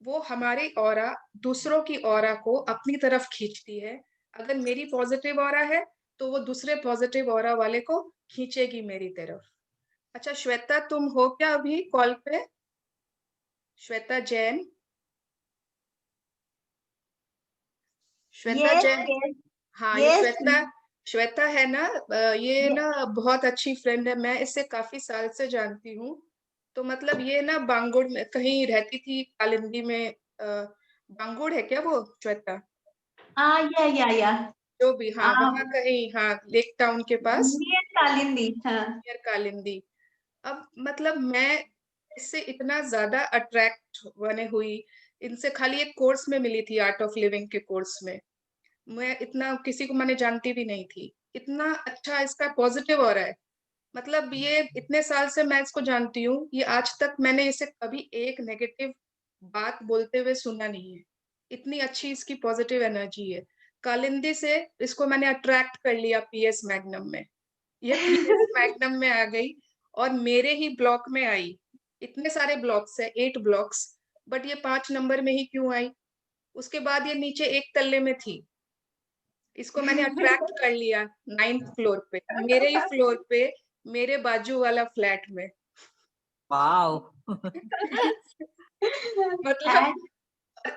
Speaker 2: वो हमारी ऑरा दूसरों की ऑरा को अपनी तरफ खींचती है। अगर मेरी पॉजिटिव ऑरा है तो वो दूसरे पॉजिटिव ऑरा वाले को खींचेगी मेरी तरफ। अच्छा श्वेता, तुम हो क्या अभी कॉल पे? श्वेता जैन, श्वेता
Speaker 12: Yes,
Speaker 2: जैन।
Speaker 12: yes,
Speaker 2: हाँ, ये
Speaker 12: yes.
Speaker 2: श्वेता, श्वेता है ना, ये ना बहुत अच्छी फ्रेंड है, मैं इससे काफी साल से जानती हूँ। तो मतलब ये ना बांगुड़ में कहीं रहती थी, कालिंदी में, बांगुड़ है क्या वो श्वेता?
Speaker 12: Yeah.
Speaker 2: जो भी, हाँ वहाँ कहीं, हाँ लेक टाउन के पास,
Speaker 12: Near कालिंदी, हाँ.
Speaker 2: नियर कालिंदी। अब मतलब मैं इससे इतना ज्यादा अट्रैक्ट बने हुई, इनसे खाली एक कोर्स में मिली थी, आर्ट ऑफ लिविंग के कोर्स में। मैं इतना किसी को मैंने जानती भी नहीं थी, इतना अच्छा इसका पॉजिटिव हो रहा है। मतलब ये इतने साल से मैं इसको जानती हूँ, ये आज तक मैंने इसे कभी एक नेगेटिव बात बोलते हुए सुना नहीं है। इतनी अच्छी इसकी पॉजिटिव एनर्जी है। कालिंदी से इसको मैंने अट्रैक्ट कर लिया पीएस मैग्नम में, ये पीएस मैग्नम में आ गई और मेरे ही ब्लॉक में आई। इतने सारे ब्लॉक्स है, 8 ब्लॉक्स, बट ये 5 नंबर में ही क्यों आई? उसके बाद ये नीचे 1 तल्ले में थी, इसको मैंने अट्रैक्ट कर लिया 9th फ्लोर पे, मेरे ही फ्लोर पे, मेरे बाजू वाला फ्लैट में।
Speaker 4: वाओ।
Speaker 2: मतलब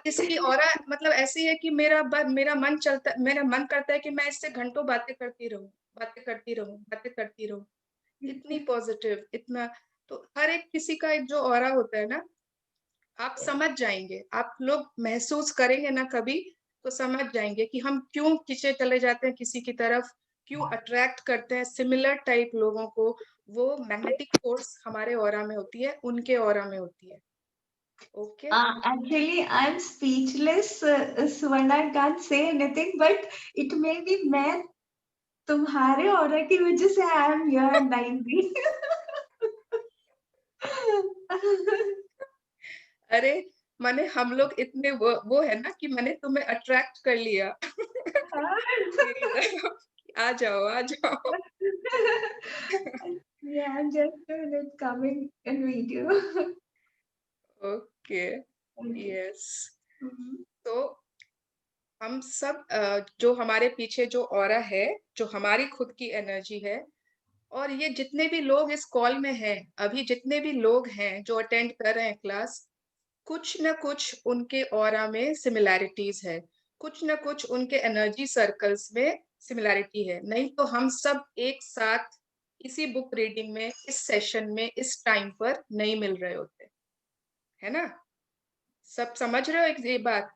Speaker 2: इसकी ऑरा मतलब ऐसी है कि मेरा मन चलता, मेरा मन करता है कि मैं इससे घंटों बातें करती रहूं, बातें करती रहूं, बातें करती रहूं। इतनी पॉजिटिव, इतना, तो हर एक किसी का एक जो ऑरा होता है ना, आप समझ जाएंगे, आप लोग महसूस करेंगे ना कभी, तो समझ जाएंगे कि हम क्यों खींचे चले जाते हैं किसी की तरफ, क्यों अट्रैक्ट करते हैं सिमिलर टाइप लोगों को। वो मैग्नेटिक फोर्स हमारे ऑरा में होती है, उनके ऑरा में होती है। Okay,
Speaker 12: Actually, I'm speechless. Suvarna can't say anything, but it may be मैं तुम्हारे ऑरा की वजह से I am here 90.
Speaker 2: अरे माने हम लोग इतने वो है ना कि मैंने तुम्हें अट्रैक्ट कर लिया मेरी तरफ, आ जाओ आ जाओ।
Speaker 12: Yeah, I'm just coming in video.
Speaker 2: Okay, yes. तो हम सब जो हमारे पीछे जो ऑरा है, जो हमारी खुद की एनर्जी है, और ये जितने भी लोग इस कॉल में हैं, अभी जितने भी लोग हैं जो अटेंड कर रहे हैं क्लास, कुछ न कुछ उनके ऑरा में सिमिलैरिटीज है, कुछ न कुछ उनके एनर्जी सर्कल्स में सिमिलैरिटी है। नहीं तो हम सब एक साथ इसी बुक रीडिंग में, इस सेशन में, इस टाइम पर नहीं मिल रहे होते, है ना? सब समझ रहे हो ये बात?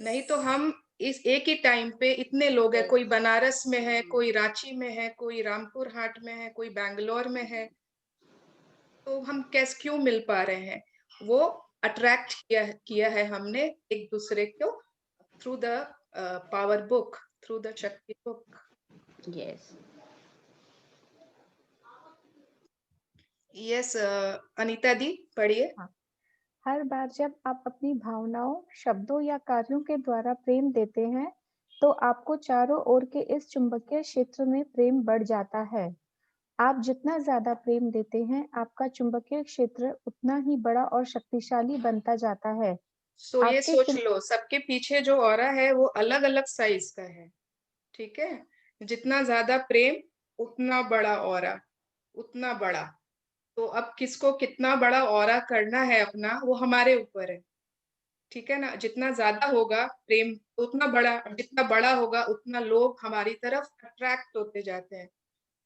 Speaker 2: नहीं तो हम इस एक ही टाइम पे इतने लोग हैं, कोई बनारस में है, कोई रांची में है, कोई रामपुर हाट में है, कोई बैंगलोर में है, तो हम कैसे क्यों मिल पा रहे हैं? वो अट्रैक्ट किया है हमने एक दूसरे को through the power book, through the शक्ति बुक।
Speaker 3: यस,
Speaker 2: यस, अनीता दी पढ़िए।
Speaker 13: हर बार जब आप अपनी भावनाओं, शब्दों या कार्यों के द्वारा प्रेम देते हैं, तो आपको चारों ओर के इस चुंबकीय क्षेत्र में प्रेम बढ़ जाता है। आप जितना ज्यादा प्रेम देते हैं, आपका चुंबकीय क्षेत्र उतना ही बड़ा और शक्तिशाली बनता जाता है।
Speaker 2: सो ये
Speaker 13: आपके
Speaker 2: सोच लो, सबके पीछे जो ऑरा है वो अलग अलग साइज का है, ठीक है। जितना ज्यादा प्रेम उतना बड़ा ऑरा, उतना बड़ा। तो अब किसको कितना बड़ा ऑरा करना है अपना, वो हमारे ऊपर है, ठीक है ना। जितना ज्यादा होगा प्रेम उतना बड़ा, जितना बड़ा होगा उतना लोग हमारी तरफ अट्रैक्ट होते जाते हैं।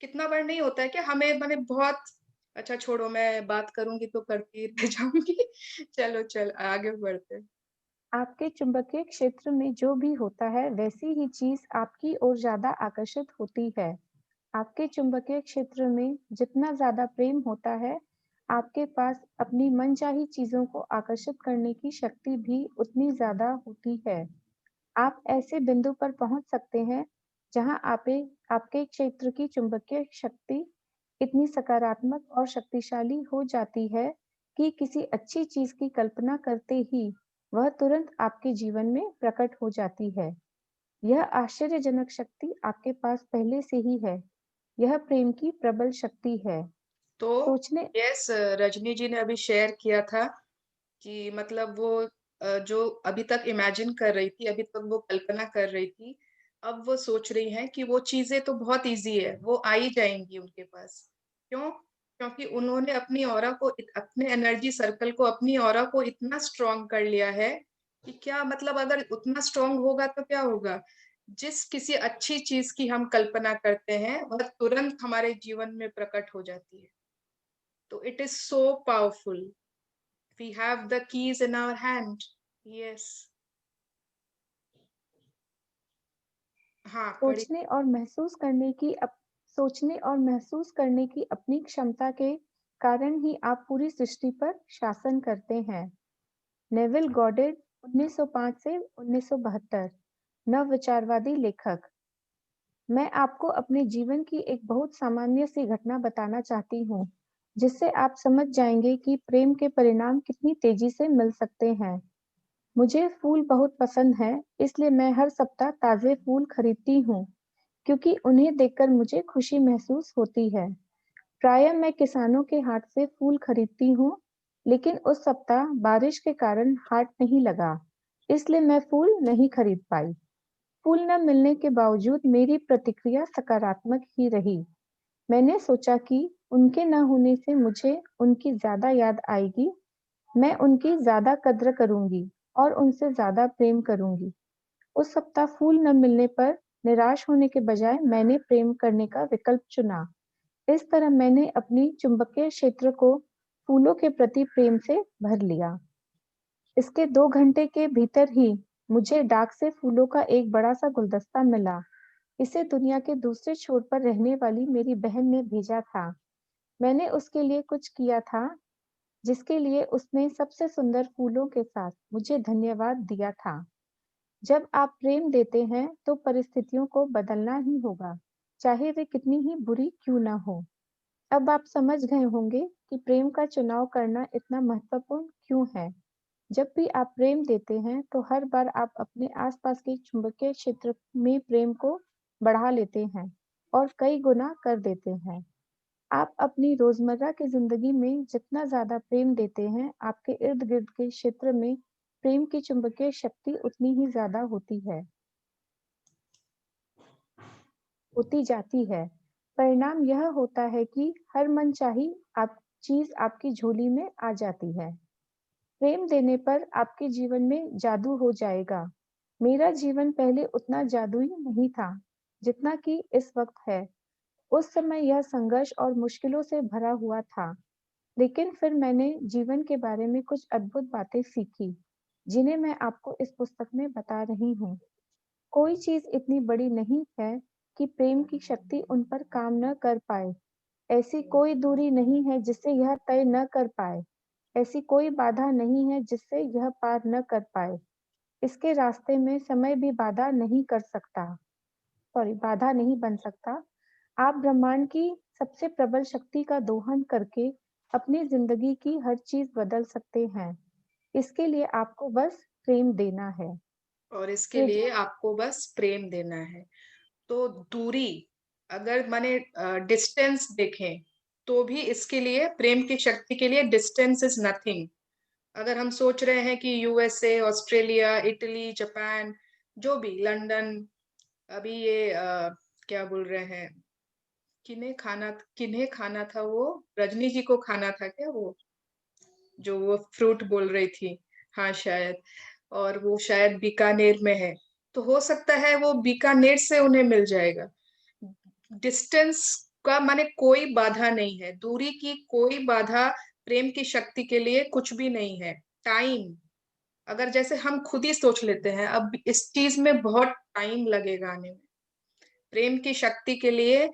Speaker 2: कितना बार नहीं होता है कि हमें मैंने बहुत, अच्छा छोड़ो, मैं बात करूंगी तो करती रह जाऊंगी। चलो चल आगे बढ़ते हैं।
Speaker 13: आपके चुंबकीय क्षेत्र में जो भी होता है, वैसी ही चीज आपकी ओर ज्यादा आकर्षित होती है। आपके चुंबकीय क्षेत्र में जितना ज्यादा प्रेम होता है, आपके पास अपनी मनचाही चीजों को आकर्षित करने की शक्ति भी उतनी ज्यादा होती है। आप ऐसे बिंदु पर पहुंच सकते हैं जहां आपके क्षेत्र की चुंबकीय शक्ति इतनी सकारात्मक और शक्तिशाली हो जाती है कि किसी अच्छी चीज की कल्पना करते ही वह तुरंत आपके जीवन में प्रकट हो जाती है। यह आश्चर्यजनक शक्ति आपके पास पहले से ही है। यह प्रेम की प्रबल शक्ति है।
Speaker 2: तो
Speaker 13: सोचने
Speaker 2: यस, रजनी जी ने अभी शेयर किया था कि मतलब वो जो अभी तक इमेजिन कर रही थी, अभी तक वो कल्पना कर रही थी, अब वो सोच रही है कि वो चीजें तो बहुत इजी है, वो आ ही जाएंगी उनके पास। क्यों? क्योंकि उन्होंने अपनी ऑरा को, अपने एनर्जी सर्कल को, अपनी ऑरा को इतना स्ट्रांग कर लिया है कि क्या मतलब, अगर उतना स्ट्रांग होगा तो क्या होगा, जिस किसी अच्छी चीज की हम कल्पना करते हैं वह तुरंत हमारे जीवन में प्रकट हो जाती है। तो it is so powerful. We have the keys in our hand. Yes. हाँ, पढ़ी।
Speaker 13: सोचने और महसूस करने की अपनी क्षमता के कारण ही आप पूरी सृष्टि पर शासन करते हैं। नेविल गॉडेड 1905 से 1972, नवविचारवादी लेखक। मैं आपको अपने जीवन की एक बहुत सामान्य सी घटना बताना चाहती हूँ, जिससे आप समझ जाएंगे कि प्रेम के परिणाम कितनी तेजी से मिल सकते हैं। मुझे फूल बहुत पसंद है, इसलिए मैं हर सप्ताह ताजे फूल खरीदती हूँ, क्योंकि उन्हें देखकर मुझे खुशी महसूस होती है। प्रायः मैं किसानों के हाट से फूल खरीदती हूँ, लेकिन उस सप्ताह बारिश के कारण हाट नहीं लगा, इसलिए मैं फूल नहीं खरीद पाई। फूल न मिलने के बावजूद मेरी प्रतिक्रिया सकारात्मक ही रही। मैंने सोचा कि उनके न होने से मुझे उनकी ज्यादा याद आएगी, मैं उनकी ज्यादा कद्र करूंगी और उनसे ज्यादा प्रेम करूंगी। उस सप्ताह फूल न मिलने पर निराश होने के बजाय मैंने प्रेम करने का विकल्प चुना। इस तरह मैंने अपनी चुंबकीय क्षेत्र को फूलों के प्रति प्रेम से भर लिया। इसके 2 घंटे के भीतर ही मुझे डाक से फूलों का एक बड़ा सा गुलदस्ता मिला। इसे दुनिया के दूसरे छोर पर रहने वाली मेरी बहन ने भेजा था। मैंने उसके लिए कुछ किया था, जिसके लिए उसने सबसे सुंदर फूलों के साथ मुझे धन्यवाद दिया था। जब आप प्रेम देते हैं, तो परिस्थितियों को बदलना ही होगा, चाहे वे कितनी ही बुरी क्यों ना हो। अब आप समझ गए होंगे कि प्रेम का चुनाव करना इतना महत्वपूर्ण क्यों है। जब भी आप प्रेम देते हैं, तो हर बार आप अपने आसपास के चुंबकीय क्षेत्र में प्रेम को बढ़ा लेते हैं और कई गुना कर देते हैं। आप अपनी रोजमर्रा की जिंदगी में जितना ज्यादा प्रेम देते हैं, आपके इर्द गिर्द के क्षेत्र में प्रेम की चुंबकीय शक्ति उतनी ही ज्यादा होती जाती है। परिणाम यह होता है कि हर मनचाही चीज आपकी झोली में आ जाती है। प्रेम देने पर आपके जीवन में जादू हो जाएगा। मेरा जीवन पहले उतना जादुई नहीं था, जितना कि इस वक्त है। उस समय यह संघर्ष और मुश्किलों से भरा हुआ था, लेकिन फिर मैंने जीवन के बारे में कुछ अद्भुत बातें सीखी, जिन्हें मैं आपको इस पुस्तक में बता रही हूँ। कोई चीज इतनी बड़ी नहीं है कि प्रेम की शक्ति उन पर काम न कर पाए। ऐसी कोई दूरी नहीं है जिससे यह तय न कर पाए। ऐसी कोई बाधा नहीं है जिससे यह पार न कर पाए। इसके रास्ते में समय भी बाधा नहीं बन सकता। आप ब्रह्मांड की सबसे प्रबल शक्ति का दोहन करके अपनी जिंदगी की हर चीज बदल सकते हैं। इसके लिए आपको बस प्रेम देना है।
Speaker 2: और इसके लिए आपको बस प्रेम देना है। तो दूरी अगर माने डिस्टेंस देखें तो भी इसके लिए प्रेम की शक्ति के लिए डिस्टेंस इज नथिंग। अगर हम सोच रहे हैं कि यूएसए, ऑस्ट्रेलिया, इटली, जापान, जो भी, लंदन, अभी ये क्या बोल रहे हैं, किन्हें खाना था वो, रजनी जी को खाना था क्या वो, जो वो फ्रूट बोल रही थी, हाँ शायद, और वो शायद बीकानेर में है, तो हो सकता है वो बीकानेर से उन्हें मिल जाएगा। डिस्टेंस का माने कोई बाधा नहीं है, दूरी की कोई बाधा प्रेम की शक्ति के लिए कुछ भी नहीं है। टाइम, अगर जैसे हम खुद ही सोच लेते हैं अब इस चीज में बहुत टाइम लगेगा आने में, प्रेम की शक्ति के लिए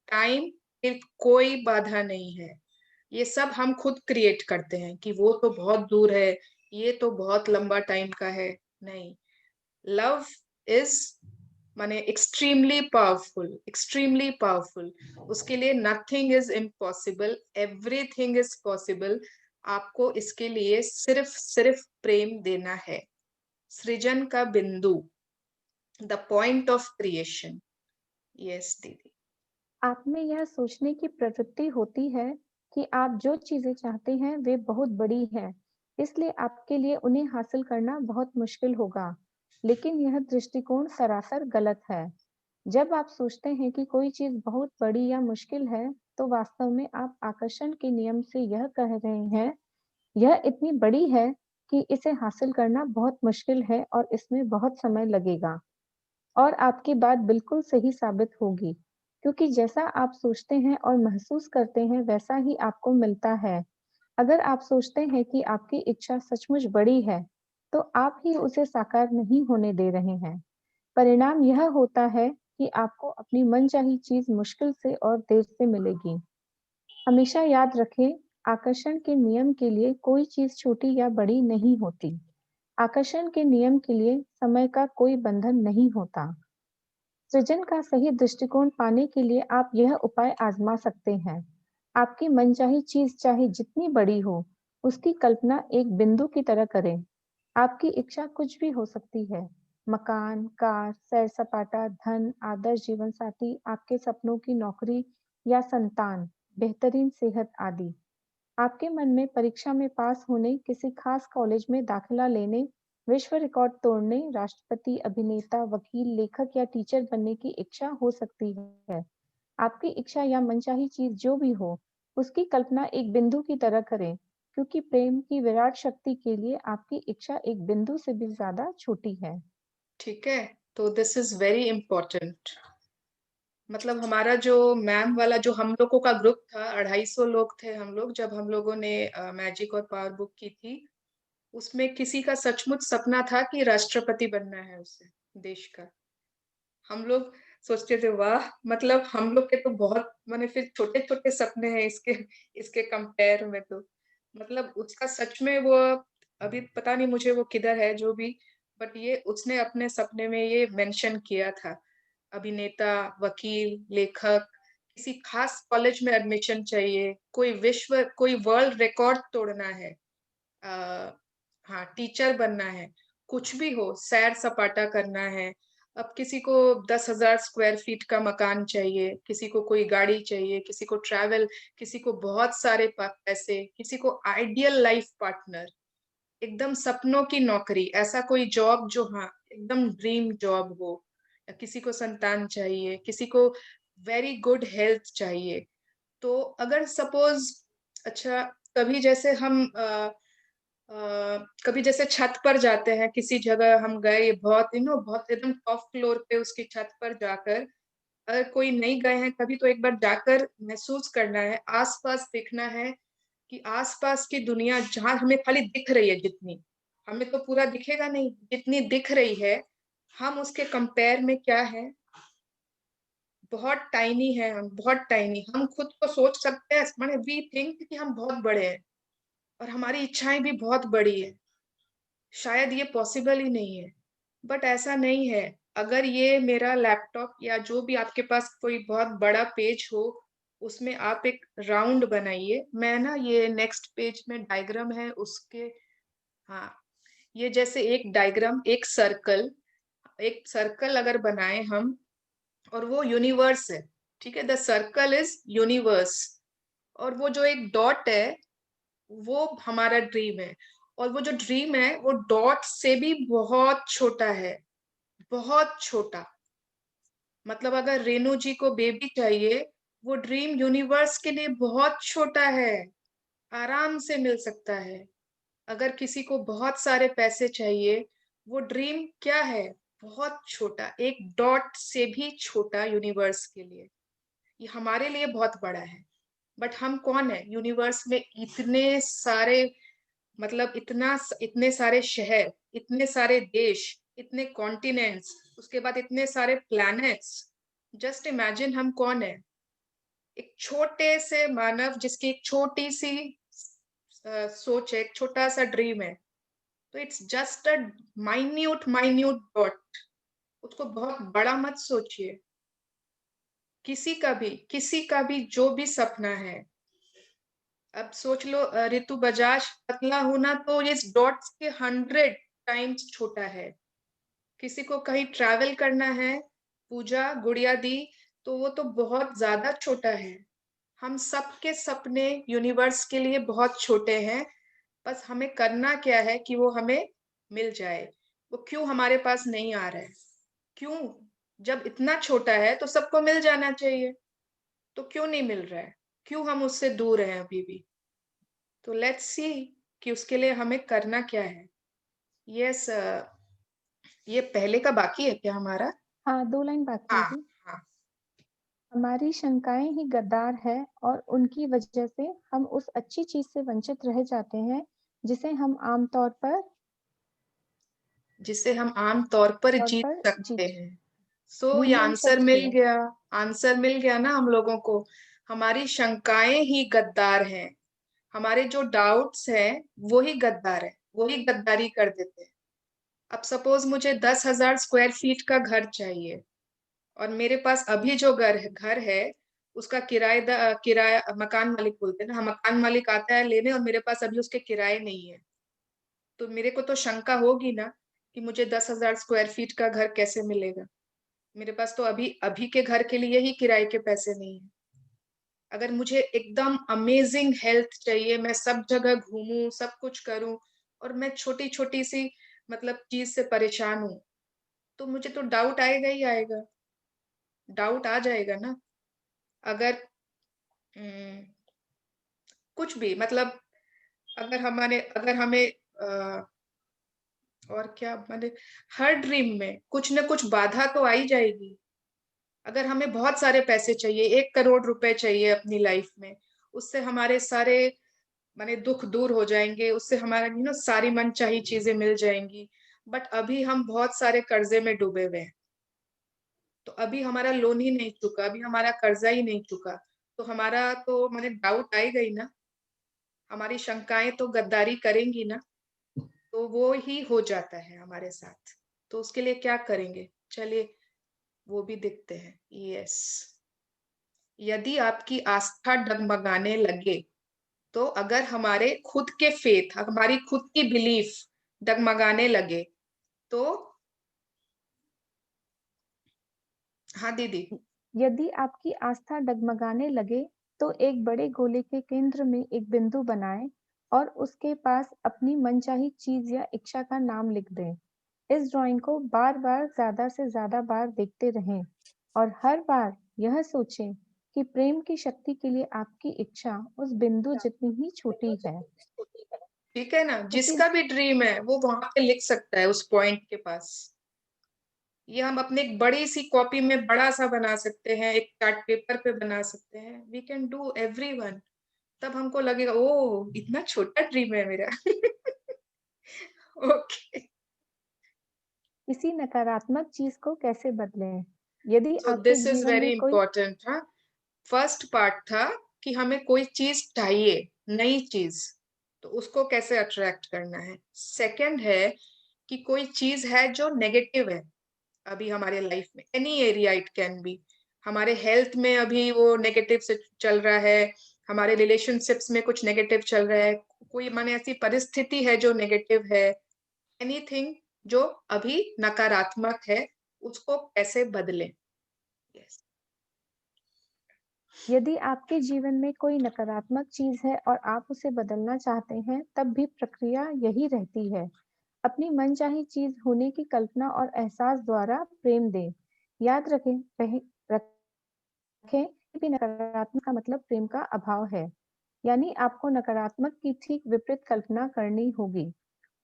Speaker 2: टाइम फिर कोई बाधा नहीं है। ये सब हम खुद क्रिएट करते हैं कि वो तो बहुत दूर है, ये तो बहुत लंबा टाइम का है। नहीं, लव इज माने एक्सट्रीमली पावरफुल, एक्सट्रीमली पावरफुल। उसके लिए nothing is impossible, everything is possible. आपको इसके लिए सिर्फ सिर्फ प्रेम देना है। सृजन का बिंदु, the point of creation. Yes दीदी।
Speaker 13: आप में यह सोचने की प्रवृत्ति होती है कि आप जो चीजें चाहते हैं वे बहुत बड़ी हैं, इसलिए आपके लिए उन्हें हासिल करना बहुत मुश्किल होगा। लेकिन यह दृष्टिकोण सरासर गलत है। जब आप सोचते हैं कि कोई चीज बहुत बड़ी या मुश्किल है, तो वास्तव में आप आकर्षण के नियम से यह कह रहे हैं, यह इतनी बड़ी है कि इसे हासिल करना बहुत मुश्किल है और इसमें बहुत समय लगेगा। और आपकी बात बिल्कुल सही साबित होगी, क्योंकि जैसा आप सोचते हैं और महसूस करते हैं वैसा ही आपको मिलता है। अगर आप सोचते हैं कि आपकी इच्छा सचमुच बड़ी है, तो आप ही उसे साकार नहीं होने दे रहे हैं। परिणाम यह होता है कि आपको अपनी मनचाही चीज मुश्किल से और देर से मिलेगी। हमेशा याद रखें, आकर्षण के नियम के लिए कोई चीज छोटी या बड़ी नहीं होती। आकर्षण के नियम के लिए समय का कोई बंधन नहीं होता। सृजन का सही दृष्टिकोण पाने के लिए आप यह उपाय आजमा सकते हैं। आपकी मनचाही चीज चाहे जितनी बड़ी हो, उसकी कल्पना एक बिंदु की तरह करें। आपकी इच्छा कुछ भी हो सकती है, मकान, कार, सैर सपाटा, धन, आदर्श जीवन साथी, आपके सपनों की नौकरी या संतान, बेहतरीन सेहत आदि। आपके मन में परीक्षा में पास होने, किसी खास कॉलेज में दाखिला लेने, विश्व रिकॉर्ड तोड़ने, राष्ट्रपति, अभिनेता, वकील, लेखक या टीचर बनने की इच्छा हो सकती है। आपकी इच्छा या मनचाही चीज जो भी हो, उसकी कल्पना एक बिंदु की तरह करें, क्योंकि प्रेम की विराट शक्ति के लिए आपकी इच्छा एक बिंदु से भी ज्यादा छोटी है।
Speaker 2: ठीक है, तो दिस इज वेरी इंपॉर्टेंट। मतलब हमारा जो मैम वाला जो हम लोगों का ग्रुप था, 250 लोग थे हम लोग, जब हम लोगों ने मैजिक और पावर बुक की थी, उसमें किसी का सचमुच सपना था कि राष्ट्रपति बनना है उसे, देश का। हम लोग सोचते थे वाह, मतलब हम लोग के तो बहुत माने फिर छोटे छोटे सपने हैं इसके कंपेयर में। तो मतलब उसका सच में वो, अभी पता नहीं मुझे वो किधर है जो भी, बट ये उसने अपने सपने में ये मेंशन किया था, अभिनेता, वकील, लेखक, किसी खास कॉलेज में एडमिशन चाहिए, कोई वर्ल्ड रिकॉर्ड तोड़ना है, हाँ टीचर बनना है, कुछ भी हो, सैर सपाटा करना है। अब किसी को 10,000 स्क्वायर फीट का मकान चाहिए, किसी को कोई गाड़ी चाहिए, किसी को ट्रैवल, किसी को बहुत सारे पैसे, किसी को आइडियल लाइफ पार्टनर, एकदम सपनों की नौकरी, ऐसा कोई जॉब जो हाँ एकदम ड्रीम जॉब हो, या किसी को संतान चाहिए, किसी को वेरी गुड हेल्थ चाहिए। तो अगर सपोज, अच्छा, कभी जैसे हम कभी जैसे छत पर जाते हैं, किसी जगह हम गए, बहुत बहुत एकदम टॉप फ्लोर पे उसकी छत पर जाकर, अगर कोई नहीं गए हैं कभी, तो एक बार जाकर महसूस करना है, आसपास देखना है कि आसपास की दुनिया जहां हमें खाली दिख रही है, जितनी हमें तो पूरा दिखेगा नहीं, जितनी दिख रही है, हम उसके कंपेयर में क्या है, बहुत टाइनी है हम, बहुत टाइनी। हम खुद को सोच सकते हैं, माने वी थिंक कि हम बहुत बड़े हैं और हमारी इच्छाएं भी बहुत बड़ी है, शायद ये पॉसिबल ही नहीं है, बट ऐसा नहीं है। अगर ये मेरा लैपटॉप या जो भी आपके पास कोई बहुत बड़ा पेज हो, उसमें आप एक राउंड बनाइए। मैं ना ये नेक्स्ट पेज में डायग्राम है उसके, हाँ, ये जैसे एक डायग्राम, एक सर्कल, एक सर्कल अगर बनाए हम, और वो यूनिवर्स है, ठीक है, द सर्कल इज यूनिवर्स, और वो जो एक डॉट है वो हमारा ड्रीम है, और वो जो ड्रीम है वो डॉट से भी बहुत छोटा है, बहुत छोटा। मतलब अगर रेणु जी को बेबी चाहिए, वो ड्रीम यूनिवर्स के लिए बहुत छोटा है, आराम से मिल सकता है। अगर किसी को बहुत सारे पैसे चाहिए, वो ड्रीम क्या है, बहुत छोटा, एक डॉट से भी छोटा यूनिवर्स के लिए। ये हमारे लिए बहुत बड़ा है, बट हम कौन है यूनिवर्स में? इतने सारे, मतलब इतने सारे शहर, इतने सारे देश, इतने कॉन्टिनेंट्स, उसके बाद इतने सारे प्लैनेट्स। जस्ट इमेजिन हम कौन है, एक छोटे से मानव जिसकी एक छोटी सी सोच है, एक छोटा सा ड्रीम है। तो it's just a minute minute dot, उसको बहुत बड़ा मत सोचिए। किसी का भी जो भी सपना है, अब सोच लो ऋतु बजाज पतला होना तो इस डॉट के 100 टाइम्स छोटा है। किसी को कहीं ट्रैवल करना है, पूजा गुड़िया दी, तो वो तो बहुत ज्यादा छोटा है। हम सबके सपने यूनिवर्स के लिए बहुत छोटे हैं, बस हमें करना क्या है कि वो हमें मिल जाए। वो क्यों हमारे पास नहीं आ रहा है? क्यों? जब इतना छोटा है तो सबको मिल जाना चाहिए, तो क्यों नहीं मिल रहा है? क्यों हम उससे दूर हैं अभी भी? तो लेट्स सी कि उसके लिए हमें करना क्या है। यस, ये पहले का बाकी है क्या हमारा?
Speaker 13: हाँ, 2 लाइन बाकी है
Speaker 2: हाँ
Speaker 13: जी।
Speaker 2: हाँ।
Speaker 13: हमारी शंकाएं ही गद्दार है और उनकी वजह से हम उस अच्छी चीज से वंचित रह जाते हैं जिसे हम आमतौर पर
Speaker 2: जीत सकते हैं। सो ये
Speaker 13: ह्यूमन
Speaker 2: आंसर
Speaker 13: सच
Speaker 2: मिल
Speaker 13: है।
Speaker 2: गया, आंसर मिल गया ना हम लोगों को। हमारी शंकाएं ही गद्दार हैं, हमारे जो डाउट्स हैं वो ही गद्दार है, वो ही गद्दारी कर देते हैं। अब सपोज मुझे 10,000 स्क्वायर फीट का घर चाहिए, और मेरे पास अभी जो घर है उसका किराया, मकान मालिक बोलते हैं ना, हाँ, मकान मालिक आता है लेने और मेरे पास अभी उसके किराए नहीं है। तो मेरे को तो शंका होगी ना कि मुझे 10,000 स्क्वायर फीट का घर कैसे मिलेगा? मेरे पास तो अभी अभी के घर के लिए ही किराए के पैसे नहीं है। अगर मुझे एकदम अमेजिंग हेल्थ चाहिए, मैं सब जगह घूमूं, सब कुछ करूं, और मैं छोटी छोटी सी मतलब चीज से परेशान हूं, तो मुझे तो डाउट आएगा ही आएगा, डाउट आ जाएगा ना। अगर कुछ भी मतलब, अगर हमें और क्या माने, हर ड्रीम में कुछ ना कुछ बाधा तो आ ही जाएगी। अगर हमें बहुत सारे पैसे चाहिए, 1 करोड़ रुपए चाहिए अपनी लाइफ में, उससे हमारे सारे माने दुख दूर हो जाएंगे, उससे हमारा सारी मनचाही चीजें मिल जाएंगी। बट अभी हम बहुत सारे कर्जे में डूबे हुए हैं, तो अभी हमारा लोन ही नहीं चुका, अभी हमारा कर्जा ही नहीं चुका, तो हमारा तो माने डाउट आएगा ही ना, हमारी शंकाएं तो गद्दारी करेंगी ना। तो वो ही हो जाता है हमारे साथ। तो उसके लिए क्या करेंगे, चलिए वो भी देखते हैं। यस, यदि आपकी आस्था डगमगाने लगे, तो अगर हमारे खुद के फेथ, हमारी खुद की बिलीफ डगमगाने लगे, तो हाँ दीदी।
Speaker 13: यदि आपकी आस्था डगमगाने लगे तो एक बड़े गोले के केंद्र में एक बिंदु बनाएं और उसके पास अपनी मनचाही चीज या इच्छा का नाम लिख दें। इस ड्राइंग को बार बार ज्यादा से ज्यादा बार देखते रहें और हर बार यह सोचें कि प्रेम की शक्ति के लिए आपकी इच्छा उस बिंदु जितनी ही छोटी है।
Speaker 2: ठीक है ना,
Speaker 13: उसी
Speaker 2: जिसका भी ड्रीम है वो वहां पे लिख सकता है उस पॉइंट के पास। ये हम अपने एक बड़ी सी कॉपी में बड़ा सा बना सकते हैं, एक चार्ट पेपर पे बना सकते हैं। We can do everyone. तब हमको लगेगा ओ इतना छोटा ड्रीम है मेरा। ओके।
Speaker 13: किसी नकारात्मक चीज को कैसे बदलें? यदि
Speaker 2: तो
Speaker 13: आपके
Speaker 2: दिस इज
Speaker 13: जीवन
Speaker 2: वेरी
Speaker 13: में कोई
Speaker 2: इंपॉर्टेंट। हाँ, फर्स्ट पार्ट था कि हमें कोई चीज चाहिए, नई चीज, तो उसको कैसे अट्रैक्ट करना है। सेकंड है कि कोई चीज है जो नेगेटिव है अभी हमारे लाइफ में, any area it can be. हमारे हेल्थ में अभी वो नेगेटिव से चल रहा है, हमारे रिलेशनशिप्स में कुछ नेगेटिव चल रहा है, कोई माने ऐसी परिस्थिति है जो नेगेटिव है, एनीथिंग जो अभी नकारात्मक है उसको कैसे बदलें। yes.
Speaker 13: यदि आपके जीवन में कोई नकारात्मक चीज है और आप उसे बदलना चाहते हैं, तब भी प्रक्रिया यही रहती है। अपनी मनचाही चीज होने की कल्पना और एहसास द्वारा प्रेम दें। याद रखें कि नकारात्मक का मतलब प्रेम का अभाव है, यानी आपको नकारात्मक की ठीक विपरीत कल्पना करनी होगी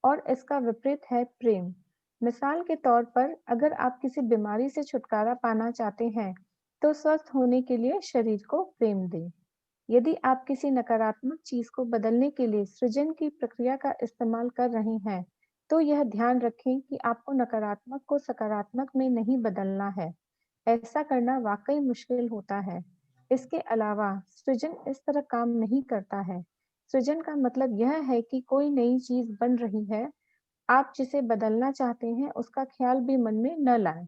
Speaker 13: और इसका विपरीत है प्रेम। मिसाल के तौर पर, अगर आप किसी बीमारी से छुटकारा पाना चाहते हैं, तो स्वस्थ होने के लिए शरीर को प्रेम दें। यदि आप किसी नकारात्मक चीज को बदलने के लिए सृजन की प्रक्रिया का इस्तेमाल कर रहे हैं, तो यह ध्यान रखें कि आपको नकारात्मक को सकारात्मक में नहीं बदलना है। ऐसा करना वाकई मुश्किल होता है। इसके अलावा सृजन इस तरह काम नहीं करता है। सृजन का मतलब यह है कि कोई नई चीज बन रही है, आप जिसे बदलना चाहते हैं उसका ख्याल भी मन में न लाएं।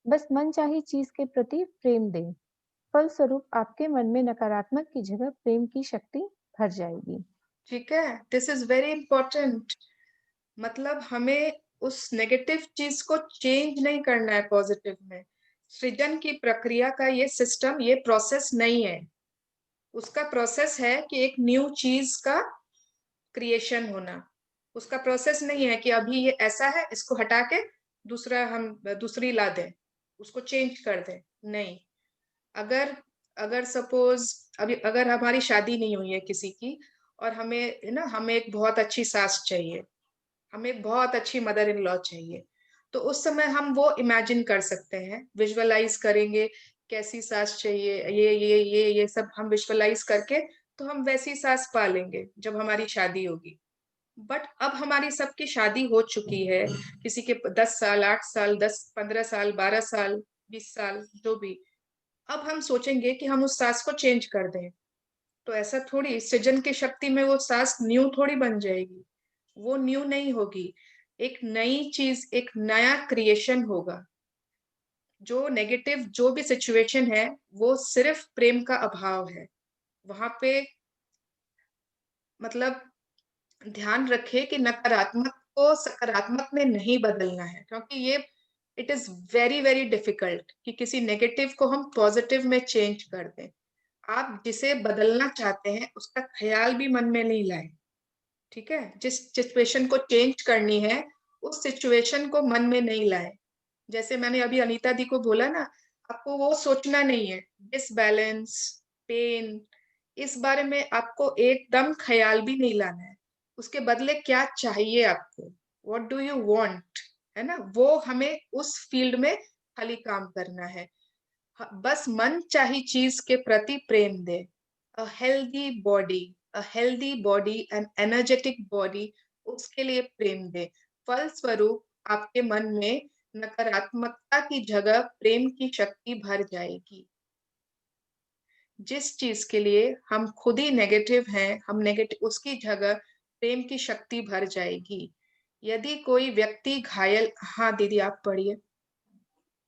Speaker 13: बस मनचाही चीज के प्रति प्रेम दें। फलस्वरूप आपके मन में नकारात्मक की जगह प्रेम की शक्ति भर जाएगी।
Speaker 2: ठीक है, दिस इज वेरी इंपॉर्टेंट। मतलब हमें उस नेगेटिव चीज को चेंज नहीं करना है पॉजिटिव में। सृजन की प्रक्रिया का ये सिस्टम, ये प्रोसेस नहीं है। उसका प्रोसेस है कि एक न्यू चीज का क्रिएशन होना। उसका प्रोसेस नहीं है कि अभी ये ऐसा है, इसको हटा के दूसरी ला दें, उसको चेंज कर दें। नहीं, अगर अगर सपोज अभी अगर हमारी शादी नहीं हुई है किसी की, और हमें एक बहुत अच्छी सास चाहिए, हमें एक बहुत अच्छी मदर इन लॉ चाहिए, तो उस समय हम वो इमेजिन कर सकते हैं, विजुअलाइज करेंगे कैसी सास चाहिए, ये सब हम विजुअलाइज करके तो हम वैसी सास पालेंगे जब हमारी शादी होगी। बट अब हमारी सबकी शादी हो चुकी है, किसी के 10 साल, 8 साल, 10-15 साल, 12 साल, 20 साल, जो भी। अब हम सोचेंगे कि हम उस सास को चेंज कर दें, तो ऐसा थोड़ी, सृजन की शक्ति में वो सास न्यू थोड़ी बन जाएगी, वो न्यू नहीं होगी। एक नई चीज, एक नया क्रिएशन होगा। जो नेगेटिव जो भी सिचुएशन है, वो सिर्फ प्रेम का अभाव है। वहां पे मतलब ध्यान रखे कि नकारात्मक को सकारात्मक में नहीं बदलना है, क्योंकि ये it is very very difficult कि किसी नेगेटिव को हम पॉजिटिव में चेंज कर दें। आप जिसे बदलना चाहते हैं उसका ख्याल भी मन में नहीं लाए। ठीक है, जिस सिचुएशन को चेंज करनी है उस सिचुएशन को मन में नहीं लाए। जैसे मैंने अभी अनीता दी को बोला ना, आपको वो सोचना नहीं है डिसबैलेंस, पेन, इस बारे में आपको एकदम ख्याल भी नहीं लाना है। उसके बदले क्या चाहिए आपको, व्हाट डू यू वांट, है ना, वो हमें उस फील्ड में खाली काम करना है। बस मन चाही चीज के प्रति प्रेम दे। A healthy body and energetic body, उसके लिए प्रेम दे। फलस्वरूप आपके मन में नकारात्मकता की जगह प्रेम की शक्ति भर जाएगी। जिस चीज के लिए हम खुद ही नेगेटिव हैं, हम नेगेटिव, उसकी जगह प्रेम की शक्ति भर जाएगी। यदि कोई व्यक्ति घायल, हाँ दीदी आप पढ़िए।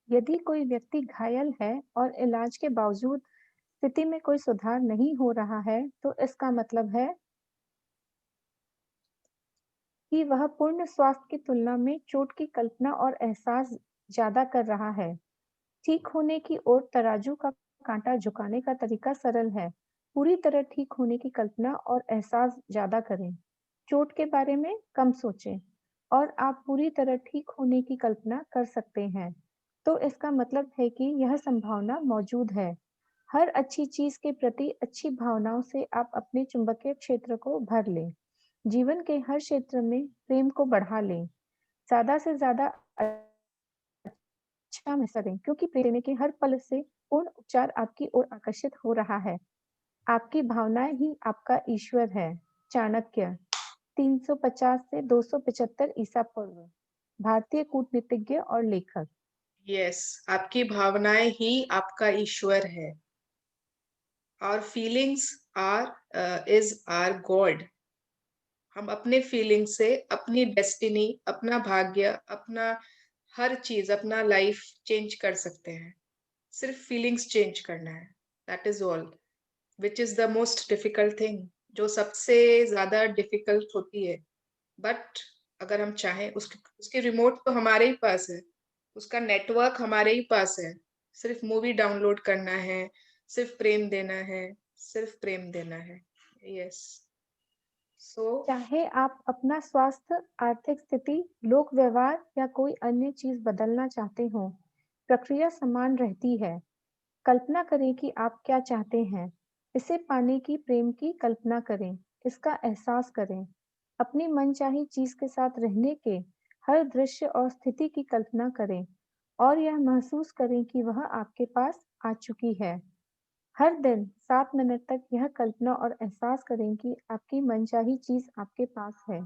Speaker 13: यदि कोई व्यक्ति घायल है और इलाज के बावजूद स्थिति में कोई सुधार नहीं हो रहा है, तो इसका मतलब है कि वह पूर्ण स्वास्थ्य की तुलना में चोट की कल्पना और एहसास ज्यादा कर रहा है। ठीक होने की ओर तराजू का कांटा झुकाने का तरीका सरल है। पूरी तरह ठीक होने की कल्पना और एहसास ज्यादा करें। चोट के बारे में कम सोचें और आप पूरी तरह ठीक होने की कल्पना कर सकते हैं। तो इसका मतलब है कि यह संभावना मौजूद है। हर अच्छी चीज के प्रति अच्छी भावनाओं से आप अपने चुंबकीय क्षेत्र को भर लें। जीवन के हर क्षेत्र में प्रेम को बढ़ा लें। ज्यादा से ज्यादा अच्छा महसूस करें, क्योंकि प्रेम देने के हर पल से पूर्ण उपचार आपकी ओर आकर्षित हो रहा है। आपकी भावनाएं ही आपका ईश्वर है। चाणक्य 350 से 275 ईसा पूर्व, भारतीय कूटनीतिज्ञ और लेखक।
Speaker 2: यस, आपकी भावनाएं ही आपका ईश्वर है। और फीलिंग्स इज आर गॉड। हम अपने फीलिंग से अपनी डेस्टिनी, अपना भाग्य, अपना हर चीज, अपना लाइफ चेंज कर सकते हैं। सिर्फ फीलिंग्स चेंज करना है, that is all, which is the most difficult thing, जो सबसे ज्यादा डिफिकल्ट होती है। बट अगर हम चाहें, उसके रिमोट तो हमारे ही पास है, उसका नेटवर्क हमारे ही पास है। सिर्फ मूवी डाउनलोड करना है, सिर्फ प्रेम देना है, सिर्फ प्रेम देना है। यस। सो
Speaker 13: चाहे आप अपना स्वास्थ्य, आर्थिक स्थिति, लोक व्यवहार या कोई अन्य चीज बदलना चाहते हो, प्रक्रिया समान रहती है। कल्पना करें कि आप क्या चाहते हैं। इसे पाने की प्रेम की कल्पना करें। इसका एहसास करें। अपनी मनचाही चीज के साथ रहने के हर दृश्य और स्थिति की कल्पना करें और यह महसूस करें कि वह आपके पास आ चुकी है। हर दिन 7 मिनट तक यह कल्पना और एहसास करें कि आपकी मनचाही चीज आपके पास है।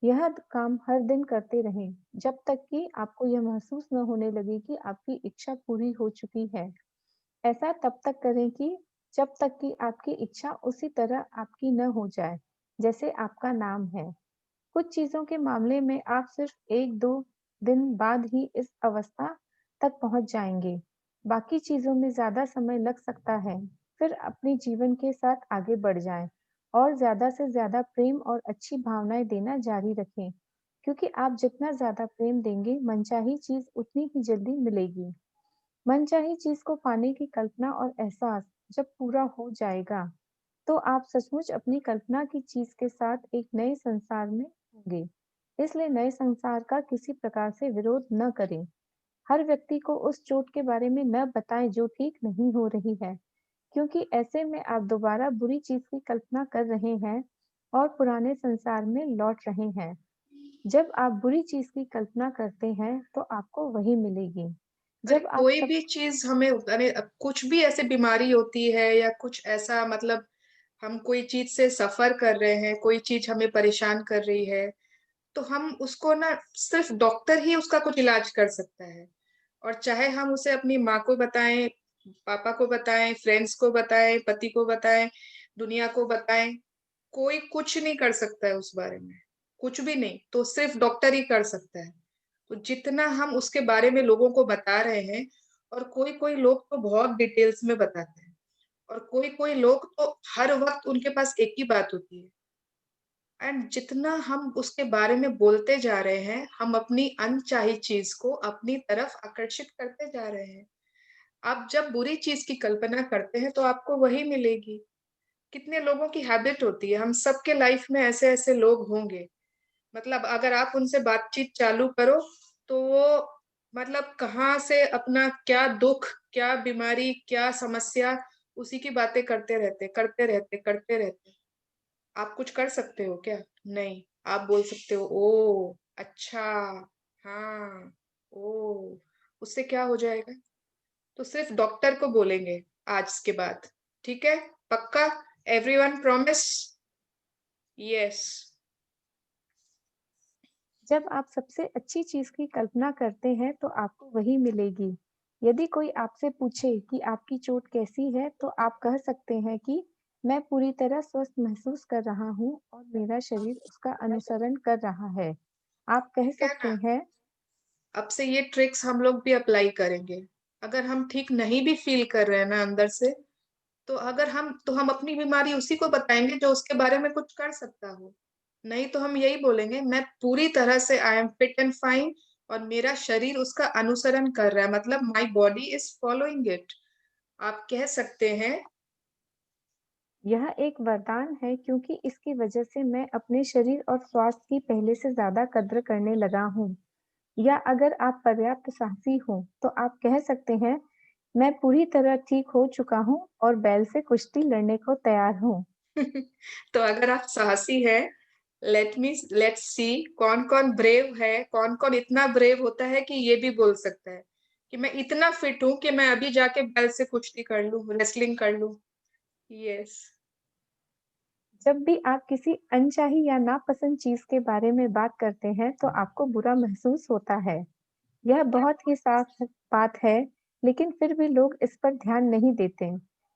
Speaker 13: यह काम हर दिन करते रहें जब तक कि आपको यह महसूस न होने लगे कि आपकी इच्छा पूरी हो चुकी है। ऐसा तब तक करें कि जब तक कि आपकी इच्छा उसी तरह आपकी न हो जाए जैसे आपका नाम है। कुछ चीजों के मामले में आप सिर्फ 1-2 दिन बाद ही इस अवस्था तक पहुंच जाएंगे। बाकी चीजों में ज्यादा समय लग सकता है। फिर अपने जीवन के साथ आगे बढ़ जाएं और ज्यादा से ज्यादा प्रेम और अच्छी भावनाएं देना जारी रखें, क्योंकि आप जितना ज्यादा प्रेम देंगे, मनचाही चीज उतनी ही जल्दी मिलेगी। मनचाही चीज को पाने की कल्पना और एहसास जब पूरा हो जाएगा, तो आप सचमुच अपनी कल्पना की चीज के साथ एक नए संसार में होंगे। इसलिए नए संसार का किसी प्रकार से विरोध न करें। हर व्यक्ति को उस चोट के बारे में न बताएं जो ठीक नहीं हो रही है, क्योंकि ऐसे में आप दोबारा बुरी चीज की कल्पना कर रहे हैं और पुराने संसार में लौट रहे हैं। जब आप बुरी चीज की कल्पना करते हैं, तो आपको वही मिलेगी।
Speaker 2: अरे
Speaker 13: जब आप
Speaker 2: कोई
Speaker 13: सब
Speaker 2: भी चीज हमें, अरे कुछ भी ऐसे बीमारी होती है या कुछ ऐसा, मतलब हम कोई चीज से सफर कर रहे हैं, कोई चीज हमें परेशान कर रही है, तो हम उसको ना, सिर्फ डॉक्टर ही उसका कुछ इलाज कर सकता है। और चाहे हम उसे अपनी माँ को बताएं, पापा को बताएं, फ्रेंड्स को बताएं, पति को बताएं, दुनिया को बताएं, कोई कुछ नहीं कर सकता है उस बारे में। कुछ भी नहीं, तो सिर्फ डॉक्टर ही कर सकता है। तो जितना हम उसके बारे में लोगों को बता रहे हैं, और कोई कोई लोग तो बहुत डिटेल्स में बताते हैं, और कोई कोई लोग तो हर वक्त उनके पास एक ही बात होती है। एंड जितना हम उसके बारे में बोलते जा रहे हैं, हम अपनी अनचाही चीज को अपनी तरफ आकर्षित करते जा रहे हैं। आप जब बुरी चीज की कल्पना करते हैं तो आपको वही मिलेगी। कितने लोगों की हैबिट होती है, हम सबके लाइफ में ऐसे ऐसे लोग होंगे, मतलब अगर आप उनसे बातचीत चालू करो तो वो, मतलब कहाँ से अपना क्या दुख, क्या बीमारी, क्या समस्या, उसी की बातें करते रहते करते रहते करते रहते। आप कुछ कर सकते हो क्या? नहीं। आप बोल सकते हो ओ अच्छा, हाँ, ओ, उससे क्या हो जाएगा? तो सिर्फ डॉक्टर को बोलेंगे आज के बाद। ठीक है? पक्का? Everyone promise? यस।
Speaker 13: जब आप सबसे अच्छी चीज की कल्पना करते हैं, तो आपको वही मिलेगी। यदि कोई आपसे पूछे कि आपकी चोट कैसी है, तो आप कह सकते हैं कि मैं पूरी तरह स्वस्थ महसूस कर रहा हूँ और मेरा शरीर उसका अनुसरण कर रहा है। आप कह
Speaker 2: ठीक है
Speaker 13: सकते
Speaker 2: ना?
Speaker 13: हैं,
Speaker 2: अब से ये ट्रिक्स हम लोग भी अप्लाई करेंगे। अगर हम ठीक नहीं भी फील कर रहे हैं ना अंदर से, तो हम अपनी बीमारी उसी को बताएंगे जो उसके बारे में कुछ कर सकता हो। नहीं तो हम यही बोलेंगे, मैं पूरी तरह से I am fit and fine, और मेरा शरीर उसका अनुसरण कर रहा है, मतलब my body is following it. आप कह सकते हैं।
Speaker 13: यह एक वरदान है, क्योंकि इसकी वजह से मैं अपने शरीर और स्वास्थ्य की पहले से ज्यादा कद्र करने लगा हूँ। या अगर आप पर्याप्त साहसी हो, तो आप कह सकते हैं, मैं पूरी तरह ठीक हो चुका हूँ और बैल से कुश्ती लड़ने को तैयार हूँ।
Speaker 2: तो अगर आप साहसी हैं, लेट्स सी कौन कौन ब्रेव है, कौन कौन इतना ब्रेव होता है कि ये भी बोल सकता है कि मैं इतना फिट हूं कि मैं अभी जाके बैल से कुश्ती कर लूं, रेसलिंग कर लूं। यस।
Speaker 13: जब भी आप किसी अनचाही या नापसंद चीज के बारे में बात करते हैं, तो आपको बुरा महसूस होता है। यह बहुत ही साफ बात है, लेकिन फिर भी लोग इस पर ध्यान नहीं देते।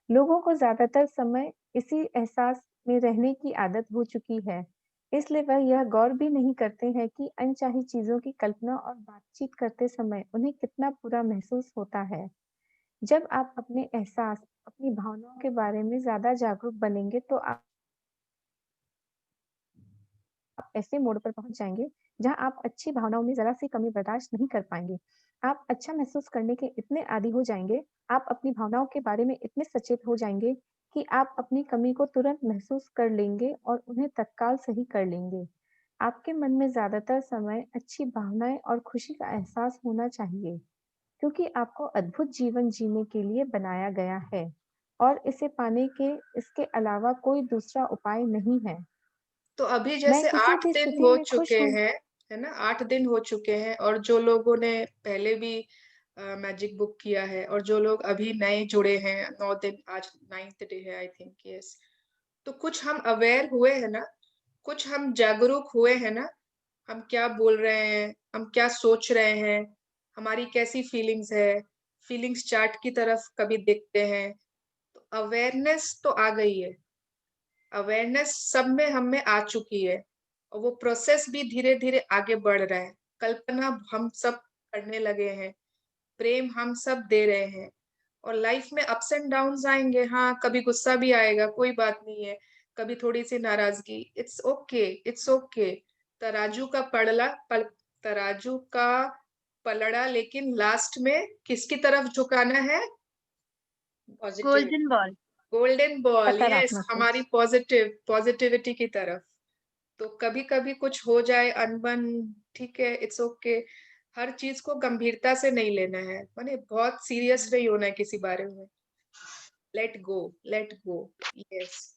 Speaker 13: लोगों को ज्यादातर समय इसी एहसास में रहने की आदत हो चुकी है, इसलिए वह यह गौर भी नहीं करते हैं कि अनचाही चीजों की कल्पना और बातचीत करते समय उन्हें कितना बुरा महसूस होता है। जब आप अपने एहसास, अपनी भावनाओं के बारे में ज्यादा जागरूक बनेंगे, तो आप आप ऐसे मोड़ पर पहुंच जाएंगे जहां आप अच्छी भावनाओं में जरा सी कमी बर्दाश्त नहीं कर पाएंगे। आप अच्छा महसूस करने के इतने आदी हो जाएंगे, आप अपनी भावनाओं के बारे में इतने सचेत हो जाएंगे कि आप अपनी कमी को तुरंत महसूस कर लेंगे और उन्हें तत्काल सही कर लेंगे। आपके मन में ज्यादातर समय अच्छी भावनाएं और खुशी का एहसास होना चाहिए, क्योंकि आपको अद्भुत जीवन जीने के लिए बनाया गया है और इसे पाने के इसके अलावा कोई दूसरा उपाय नहीं है।
Speaker 2: तो अभी
Speaker 13: मैं
Speaker 2: जैसे
Speaker 13: किसी
Speaker 2: 8
Speaker 13: भी
Speaker 2: दिन
Speaker 13: स्थिति
Speaker 2: हो
Speaker 13: में खुश
Speaker 2: चुके
Speaker 13: हूँ।
Speaker 2: हैं, है ना, 8 दिन हो चुके हैं, और जो लोगों ने पहले भी मैजिक बुक किया है और जो लोग अभी नए जुड़े हैं, 9 दिन, आज 9th डे है आई थिंक, यस। तो कुछ हम अवेयर हुए हैं ना, कुछ हम जागरूक हुए हैं ना, हम क्या बोल रहे हैं, हम क्या सोच रहे हैं, हमारी कैसी फीलिंग्स है, फीलिंग्स चार्ट की तरफ कभी देखते हैं। तो अवेयरनेस तो आ गई है, अवेयरनेस सब में हम में आ चुकी है, और वो प्रोसेस भी धीरे धीरे आगे बढ़ रहा है। कल्पना हम सब करने लगे हैं, प्रेम हम सब दे रहे हैं, और लाइफ में अप्स एंड डाउन्स आएंगे। हाँ, कभी गुस्सा भी आएगा, कोई बात नहीं है, कभी थोड़ी सी नाराजगी, इट्स ओके, इट्स ओके। तराजू का तराजू का पलड़ा लेकिन लास्ट में किसकी तरफ झुकाना है? Positive,
Speaker 12: golden ball.
Speaker 2: Golden ball, yes,
Speaker 13: सकारात्मक
Speaker 2: हमारी पॉजिटिविटी की तरफ। तो कभी कभी कुछ हो जाए अनबन, ठीक है, इट्स ओके। हर चीज को गंभीरता से नहीं लेना है, माने बहुत सीरियस नहीं होना है किसी बारे में। Let go, let go, yes.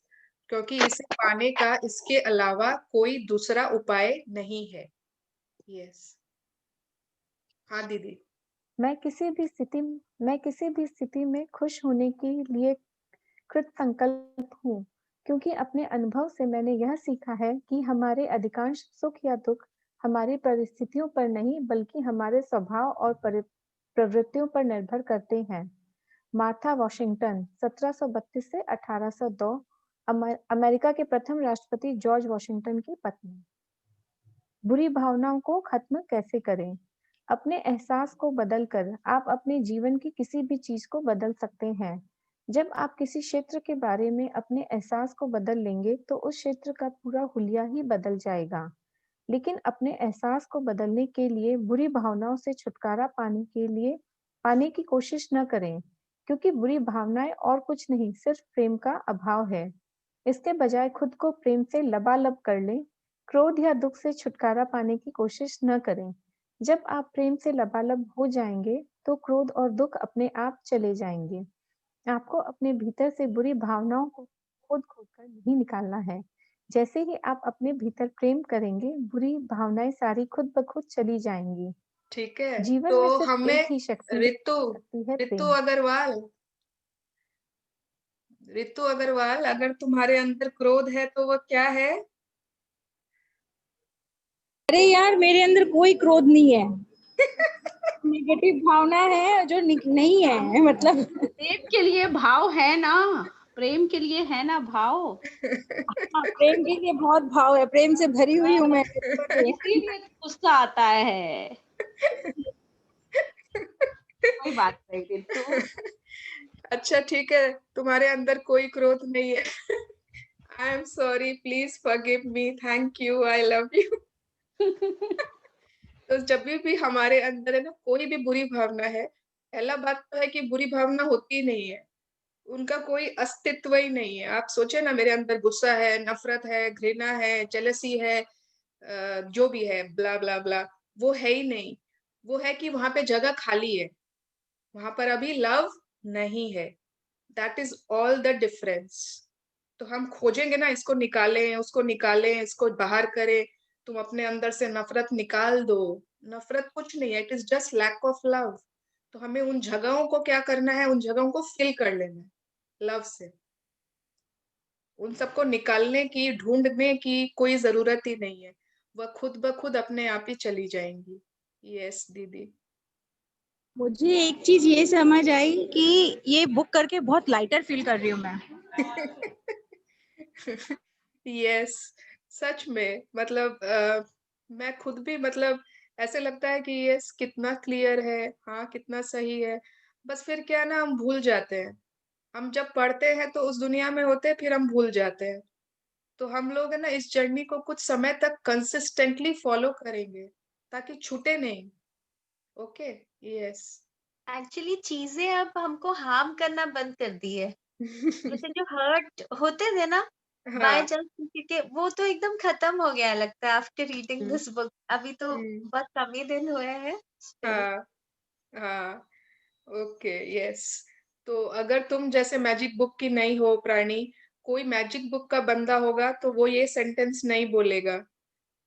Speaker 2: क्योंकि इसे पाने का इसके अलावा कोई दूसरा उपाय नहीं है। यस, हाँ दीदी।
Speaker 13: मैं किसी भी स्थिति में खुश होने के लिए कृत संकल्प हूँ, क्योंकि अपने अनुभव से मैंने यह सीखा है कि हमारे अधिकांश सुख या दुख हमारी परिस्थितियों पर नहीं बल्कि हमारे स्वभाव और प्रवृत्तियों पर निर्भर करते हैं। मार्था वॉशिंगटन 1732 से 1802, अमेरिका के प्रथम राष्ट्रपति जॉर्ज वॉशिंगटन की पत्नी। बुरी भावनाओं को खत्म कैसे करें? अपने एहसास को बदलकर आप अपने जीवन की किसी भी चीज को बदल सकते हैं। जब आप किसी क्षेत्र के बारे में अपने एहसास को बदल लेंगे तो उस क्षेत्र का पूरा हुलिया ही बदल जाएगा। लेकिन अपने एहसास को बदलने के लिए बुरी भावनाओं से छुटकारा पाने की कोशिश न करें, क्योंकि बुरी भावनाएं और कुछ नहीं, सिर्फ प्रेम का अभाव है। इसके बजाय खुद को प्रेम से लबालब कर लें। क्रोध या दुख से छुटकारा पाने की कोशिश न करें। जब आप प्रेम से लबालब हो जाएंगे तो क्रोध और दुख अपने आप चले जाएंगे। आपको अपने भीतर से बुरी भावनाओं को खोद खोद कर नहीं निकालना है। जैसे ही आप अपने भीतर प्रेम करेंगे, बुरी भावनाएं सारी खुद ब खुद चली जाएंगी।
Speaker 2: ठीक है,
Speaker 13: जीवन
Speaker 2: तो
Speaker 13: में सिर्फ
Speaker 2: हमें
Speaker 13: एक ही शक्ति है,
Speaker 2: ऋतु
Speaker 13: प्रेम।
Speaker 2: अग्रवाल, ऋतु अग्रवाल, अगर तुम्हारे अंदर क्रोध है तो वो क्या है?
Speaker 9: अरे यार, मेरे अंदर कोई क्रोध नहीं है। नेगेटिव भावना है जो नहीं है, मतलब
Speaker 3: प्रेम के लिए भाव है ना, प्रेम के लिए है ना भाव।
Speaker 9: हाँ, प्रेम के लिए बहुत भाव है, प्रेम से भरी हुई हूँ मैं।
Speaker 3: इसीलिए गुस्सा आता है। कोई बात नहीं ऋतु।
Speaker 2: अच्छा ठीक है, तुम्हारे अंदर कोई क्रोध नहीं है। I am sorry, please forgive me, thank you, I love you. तो जब भी हमारे अंदर है ना कोई भी बुरी भावना है, पहला बात तो है कि बुरी भावना होती ही नहीं है, उनका कोई अस्तित्व ही नहीं है। आप सोचे ना, मेरे अंदर गुस्सा है, नफरत है, घृणा है, जेलसी है, जो भी है, ब्ला ब्ला ब्ला, वो है ही नहीं। वो है कि वहां पे जगह खाली है, वहां पर अभी लव नहीं है। That is all the difference. तो हम खोजेंगे ना, इसको निकालें, उसको निकालें, इसको बाहर करें। तुम अपने अंदर से नफरत निकाल दो, नफरत कुछ नहीं है, it is just lack of love. तो हमें उन जगहों को क्या करना है, उन जगहों को फिल कर लेना है लव से। उन सबको निकालने की, ढूंढने की कोई जरूरत ही नहीं है, वह खुद ब खुद अपने आप ही चली जाएंगी। यस दीदी।
Speaker 9: मुझे एक चीज ये समझ आई कि ये बुक करके बहुत लाइटर फील कर रही हूँ मैं।
Speaker 2: यस, सच में, मतलब मैं खुद भी, मतलब ऐसे लगता है कि यस कितना क्लियर है, हाँ कितना सही है। बस फिर क्या ना, हम भूल जाते हैं। हम जब पढ़ते हैं तो उस दुनिया में होते हैं, फिर हम भूल जाते हैं। तो हम लोग है ना इस जर्नी को कुछ समय तक कंसिस्टेंटली फॉलो करेंगे ताकि छूटे नहीं। Okay, yes.
Speaker 14: एक्चुअली चीजें अब हमको हार्म करना बंद कर दी है। जैसे जो हर्ट होते थे ना बाय
Speaker 2: हाँ।
Speaker 14: जस्ट किसी के, वो तो एकदम खत्म हो गया लगता है आफ्टर रीडिंग दिस बुक। अभी तो बस कम ही दिन हुए हैं still।
Speaker 2: हाँ हाँ, ओके, यस। तो अगर तुम जैसे मैजिक बुक की नहीं हो प्राणी, कोई मैजिक बुक का बंदा होगा तो वो ये सेंटेंस नहीं बोलेगा।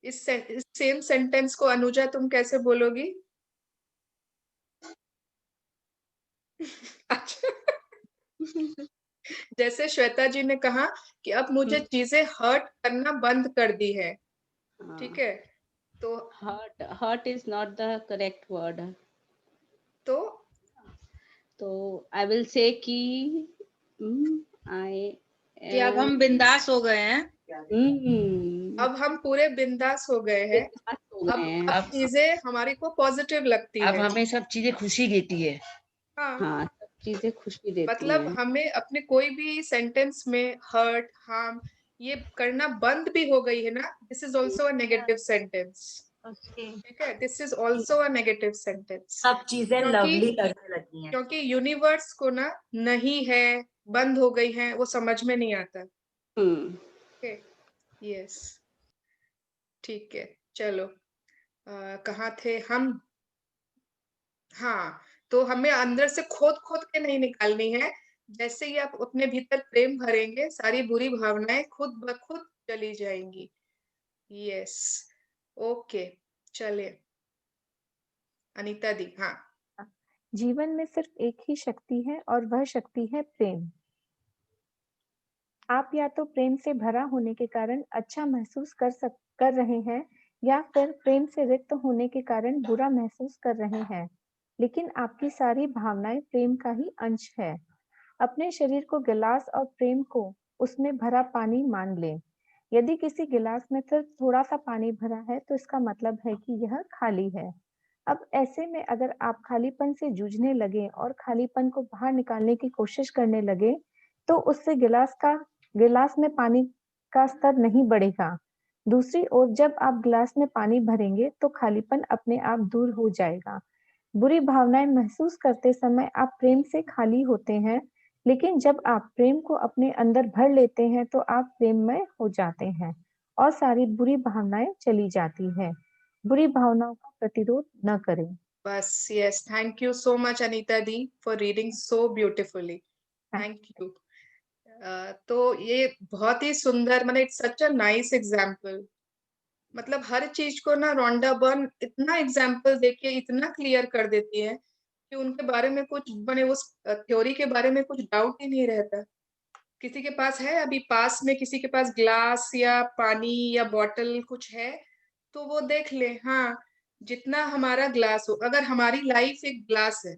Speaker 2: इस सेम सेंटेंस को अनुजा तुम कैसे बोलोगी? अच्छा। जैसे श्वेता जी ने कहा कि अब मुझे चीजें हर्ट करना बंद कर दी है, ठीक है? तो
Speaker 3: hurt is not the correct word. तो आई विल से कि
Speaker 6: अब हम बिंदास हो गए हैं।
Speaker 2: अब हम पूरे बिंदास हो गए हैं। अब चीजें हमारी को पॉजिटिव लगती है।
Speaker 7: अब हमें सब चीजें खुशी देती है।
Speaker 3: हाँ, सब चीजें खुशी देती
Speaker 2: मतलब
Speaker 3: हैं।
Speaker 2: हमें अपने कोई भी सेंटेंस में हर्ट, हार्म ये करना बंद भी हो गई है ना, this is also a negative sentence. ठीक है, this is also a negative sentence.
Speaker 4: सब चीजें लवली लगने लगी हैं।
Speaker 2: क्योंकि यूनिवर्स को ना नहीं है, बंद हो गई है, वो समझ में नहीं आता। यस, ठीक है, चलो कहाँ थे हम? हाँ, तो हमें अंदर से खोद खोद के नहीं निकालनी है। जैसे ही आप अपने भीतर प्रेम भरेंगे, सारी बुरी भावनाएं खुद ब खुद चली जाएंगी। यस, ओके, चले अनीता दी। हाँ,
Speaker 13: जीवन में सिर्फ एक ही शक्ति है और वह शक्ति है प्रेम। आप या तो प्रेम से भरा होने के कारण अच्छा महसूस कर रहे हैं या फिर प्रेम से रिक्त होने के कारण बुरा महसूस कर रहे हैं, लेकिन आपकी सारी भावनाएं प्रेम का ही अंश है। अपने शरीर को गिलास और प्रेम को उसमें भरा पानी मान लें। यदि किसी गिलास में सिर्फ थोड़ा सा पानी भरा है तो इसका मतलब है कि यह खाली है। अब ऐसे में अगर आप खालीपन से जूझने लगे और खालीपन को बाहर निकालने की कोशिश करने लगे तो उससे गिलास में पानी का स्तर नहीं बढ़ेगा। दूसरी ओर जब आप गिलास में पानी भरेंगे तो खालीपन अपने आप दूर हो जाएगा। बुरी भावनाएं महसूस करते समय आप प्रेम से खाली होते हैं, लेकिन जब आप प्रेम को अपने अंदर भर लेते हैं तो आप प्रेममय हो जाते हैं और सारी बुरी भावनाएं चली जाती हैं। बुरी भावनाओं का प्रतिरोध न करें।
Speaker 2: बस, yes, thank you so much Anita the for reading so beautifully. Thank you. तो ये बहुत ही सुंदर, मतलब it's such a nice example. मतलब हर चीज को ना रोंडा बर्न इतना एग्जाम्पल देके इतना क्लियर कर देती है कि उनके बारे में कुछ बने, उस थ्योरी के बारे में कुछ डाउट ही नहीं रहता। किसी के पास है अभी पास में, किसी के पास ग्लास या पानी या बॉटल कुछ है तो वो देख ले। हाँ, जितना हमारा ग्लास हो, अगर हमारी लाइफ एक ग्लास है,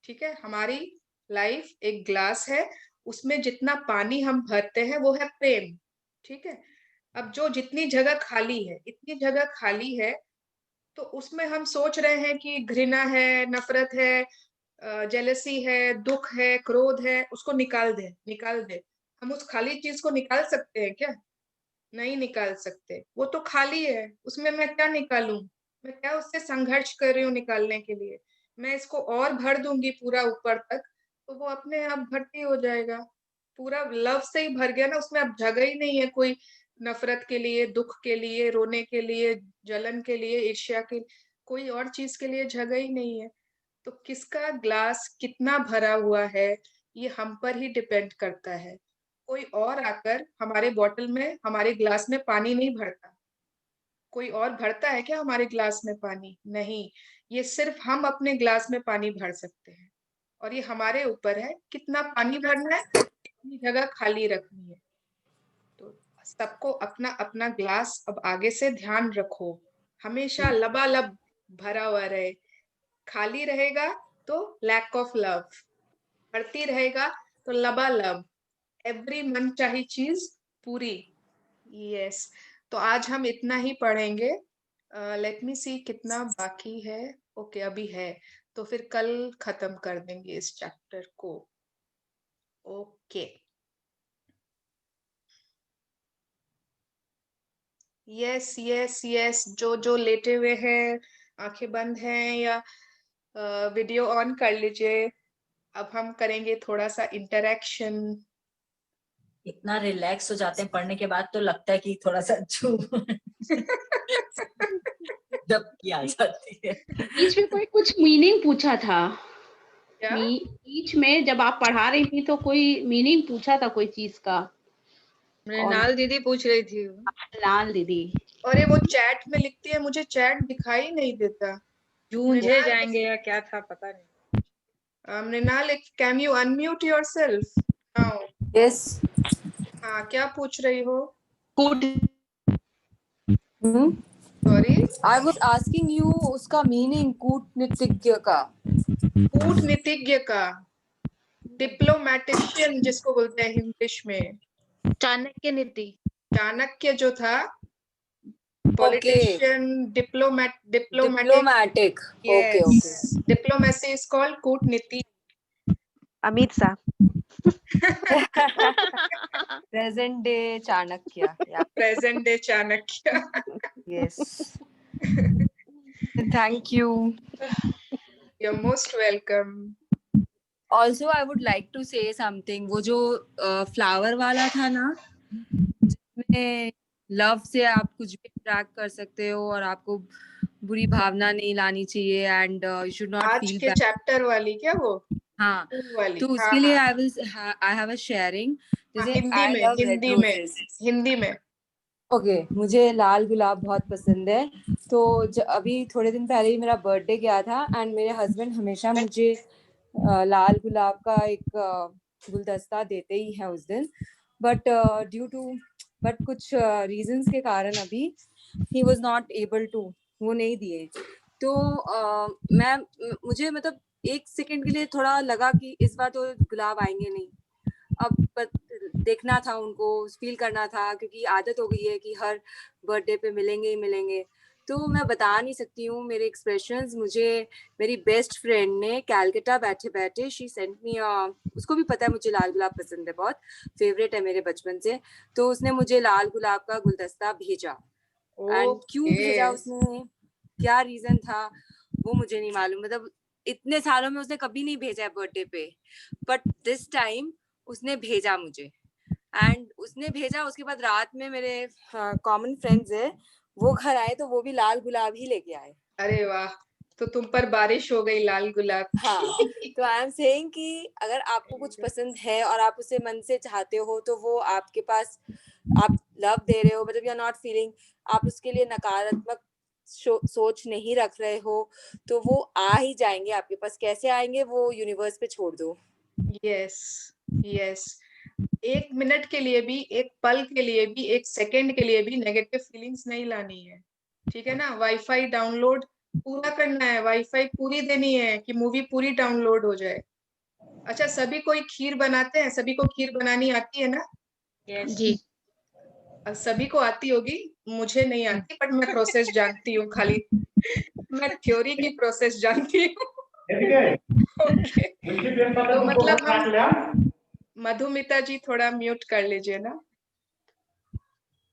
Speaker 2: ठीक है, हमारी लाइफ एक ग्लास है, उसमें जितना पानी हम भरते हैं वो है प्रेम। ठीक है, अब जो जितनी जगह खाली है, इतनी जगह खाली है, तो उसमें हम सोच रहे हैं कि घृणा है, नफरत है, जेलसी है, दुख है, क्रोध है, उसको निकाल दे निकाल दे। हम उस खाली चीज को निकाल सकते हैं क्या? नहीं निकाल सकते, वो तो खाली है, उसमें मैं क्या निकालूं? मैं क्या उससे संघर्ष कर रही हूँ निकालने के लिए? मैं इसको और भर दूंगी पूरा ऊपर तक तो वो अपने आप भर्ती हो जाएगा। पूरा लव से ही भर गया ना, उसमें अब जगह ही नहीं है कोई नफरत के लिए, दुख के लिए, रोने के लिए, जलन के लिए, ईर्ष्या के, कोई और चीज के लिए जगह ही नहीं है। तो किसका ग्लास कितना भरा हुआ है ये हम पर ही डिपेंड करता है। कोई और आकर हमारे बॉटल में, हमारे ग्लास में पानी नहीं भरता। कोई और भरता है क्या हमारे ग्लास में पानी? नहीं, ये सिर्फ हम अपने ग्लास में पानी भर सकते हैं और ये हमारे ऊपर है कितना पानी भरना है, कितनी जगह खाली रखनी है। तो सबको अपना अपना ग्लास अब आगे से ध्यान रखो, हमेशा लबालब भरा हुआ रहे। खाली रहेगा तो लैक ऑफ लव, बढ़ती रहेगा तो लबालब, एवरी मन चाही चीज पूरी। यस, तो आज हम इतना ही पढ़ेंगे। लेट मी सी कितना बाकी है। ओके, अभी है, तो फिर कल खत्म कर देंगे इस चैप्टर को। ओके। यस यस यस, जो लेटे हुए हैं, आंखें बंद हैं या वीडियो ऑन कर लीजिए। अब हम करेंगे थोड़ा सा इंटरेक्शन।
Speaker 4: इतना रिलैक्स हो जाते हैं पढ़ने के बाद, तो लगता है कि थोड़ा सा दबकी आ जाती है।
Speaker 3: बीच में कोई कुछ मीनिंग पूछा था।
Speaker 2: क्या?
Speaker 3: बीच में जब आप पढ़ा रही थी तो कोई मीनिंग पूछा था कोई चीज का।
Speaker 6: मृणाल दीदी पूछ रही थी।
Speaker 3: मृणाल दीदी।
Speaker 2: अरे वो चैट में लिखती है, मुझे चैट दिखाई नहीं देता।
Speaker 6: जूझे जाएंगे या क्या था पता नहीं।
Speaker 2: Mrinal, can you unmute yourself now?
Speaker 15: Yes.
Speaker 2: हाँ, क्या पूछ रही हो?
Speaker 15: Sorry, I was asking you उसका मीनिंग, कूटनीतिज्ञ का।
Speaker 2: कूटनीतिज्ञ का, डिप्लोमैटिशियन जिसको बोलते हैं इंग्लिश में।
Speaker 12: चाणक्य नीति।
Speaker 2: चाणक्य जो था, politician,
Speaker 15: diplomatic. Okay okay.
Speaker 2: Diplomacy is called कूटनीति।
Speaker 1: Amit Shah.
Speaker 15: Present day Chanakya.
Speaker 2: Present day Chanakya.
Speaker 15: Yes. Thank you.
Speaker 2: You're most welcome.
Speaker 15: Also, I would like to say something. वो जो फ्लावर वाला था ना, जिसमें लव से आप कुछ भी इंटरेक्ट कर सकते हो और आपको बुरी भावना नहीं लानी चाहिए, एंड यू शुड नॉट
Speaker 2: आज
Speaker 15: फील
Speaker 2: के चैप्टर वाली क्या वो?
Speaker 15: हाँ,
Speaker 2: वाली।
Speaker 15: तो उसके लिए आई हैव अ शेयरिंग। जैसे
Speaker 2: हिंदी में
Speaker 15: ओके, मुझे लाल गुलाब बहुत पसंद है। तो अभी थोड़े दिन पहले ही मेरा बर्थडे गया था, एंड मेरे हस्बैंड हमेशा मुझे लाल गुलाब का एक गुलदस्ता देते ही है उस दिन, बट कुछ रीजंस के कारण अभी ही वाज नॉट एबल टू, वो नहीं दिए। तो मुझे मतलब एक सेकंड के लिए थोड़ा लगा कि इस बार तो गुलाब आएंगे नहीं। अब देखना था उनको, फील करना था, क्योंकि आदत हो गई है कि हर बर्थडे पे मिलेंगे ही मिलेंगे। तो मैं बता नहीं सकती हूँ मेरे एक्सप्रेशंस। मुझे मेरी बेस्ट फ्रेंड ने कैलकाटा बैठे बैठे शी सेंट मी, उसको भी पता है मुझे लाल गुलाब पसंद है, बहुत फेवरेट है मेरे बचपन से। तो उसने मुझे लाल गुलाब का गुलदस्ता भेजा। एंड क्यों भेजा उसने, क्या रीजन था, वो मुझे नहीं मालूम। मतलब इतने सालों में उसने कभी नहीं भेजा है बर्थडे पे, बट दिस टाइम उसने भेजा मुझे। एंड उसने भेजा, उसके बाद रात में मेरे कॉमन फ्रेंड्स है, वो घर आए तो वो भी लाल गुलाब ही लेके आए।
Speaker 2: अरे वाह, तो तुम पर बारिश हो गई लाल गुलाब।
Speaker 15: हाँ, तो आई एम सेइंग कि अगर आपको कुछ पसंद है और आप उसे मन से चाहते हो, तो वो आपके पास, आप लव दे रहे हो, मतलब यू आर नॉट फीलिंग, आप उसके लिए नकारात्मक सोच नहीं रख रहे हो, तो वो आ ही जाएंगे आपके पास। कैसे आएंगे वो यूनिवर्स पे छोड़ दो।
Speaker 2: यस यस, एक मिनट के लिए भी, एक पल के लिए भी, एक सेकंड के लिए भी नेगेटिव फीलिंग्स नहीं लानी है, ठीक है ना? वाईफाई डाउनलोड पूरा करना है, वाईफाई पूरी देनी है कि मूवी पूरी डाउनलोड हो जाए। अच्छा, सभी कोई खीर बनाते हैं? सभी को खीर बनानी आती है ना?
Speaker 3: जी।
Speaker 2: सभी को आती होगी, मुझे नहीं आती, बट मैं प्रोसेस जानती हूँ खाली। मैं थ्योरी की प्रोसेस जानती हूँ। ओके, तो मतलब हम, मधुमिता जी थोड़ा म्यूट कर लीजिए ना।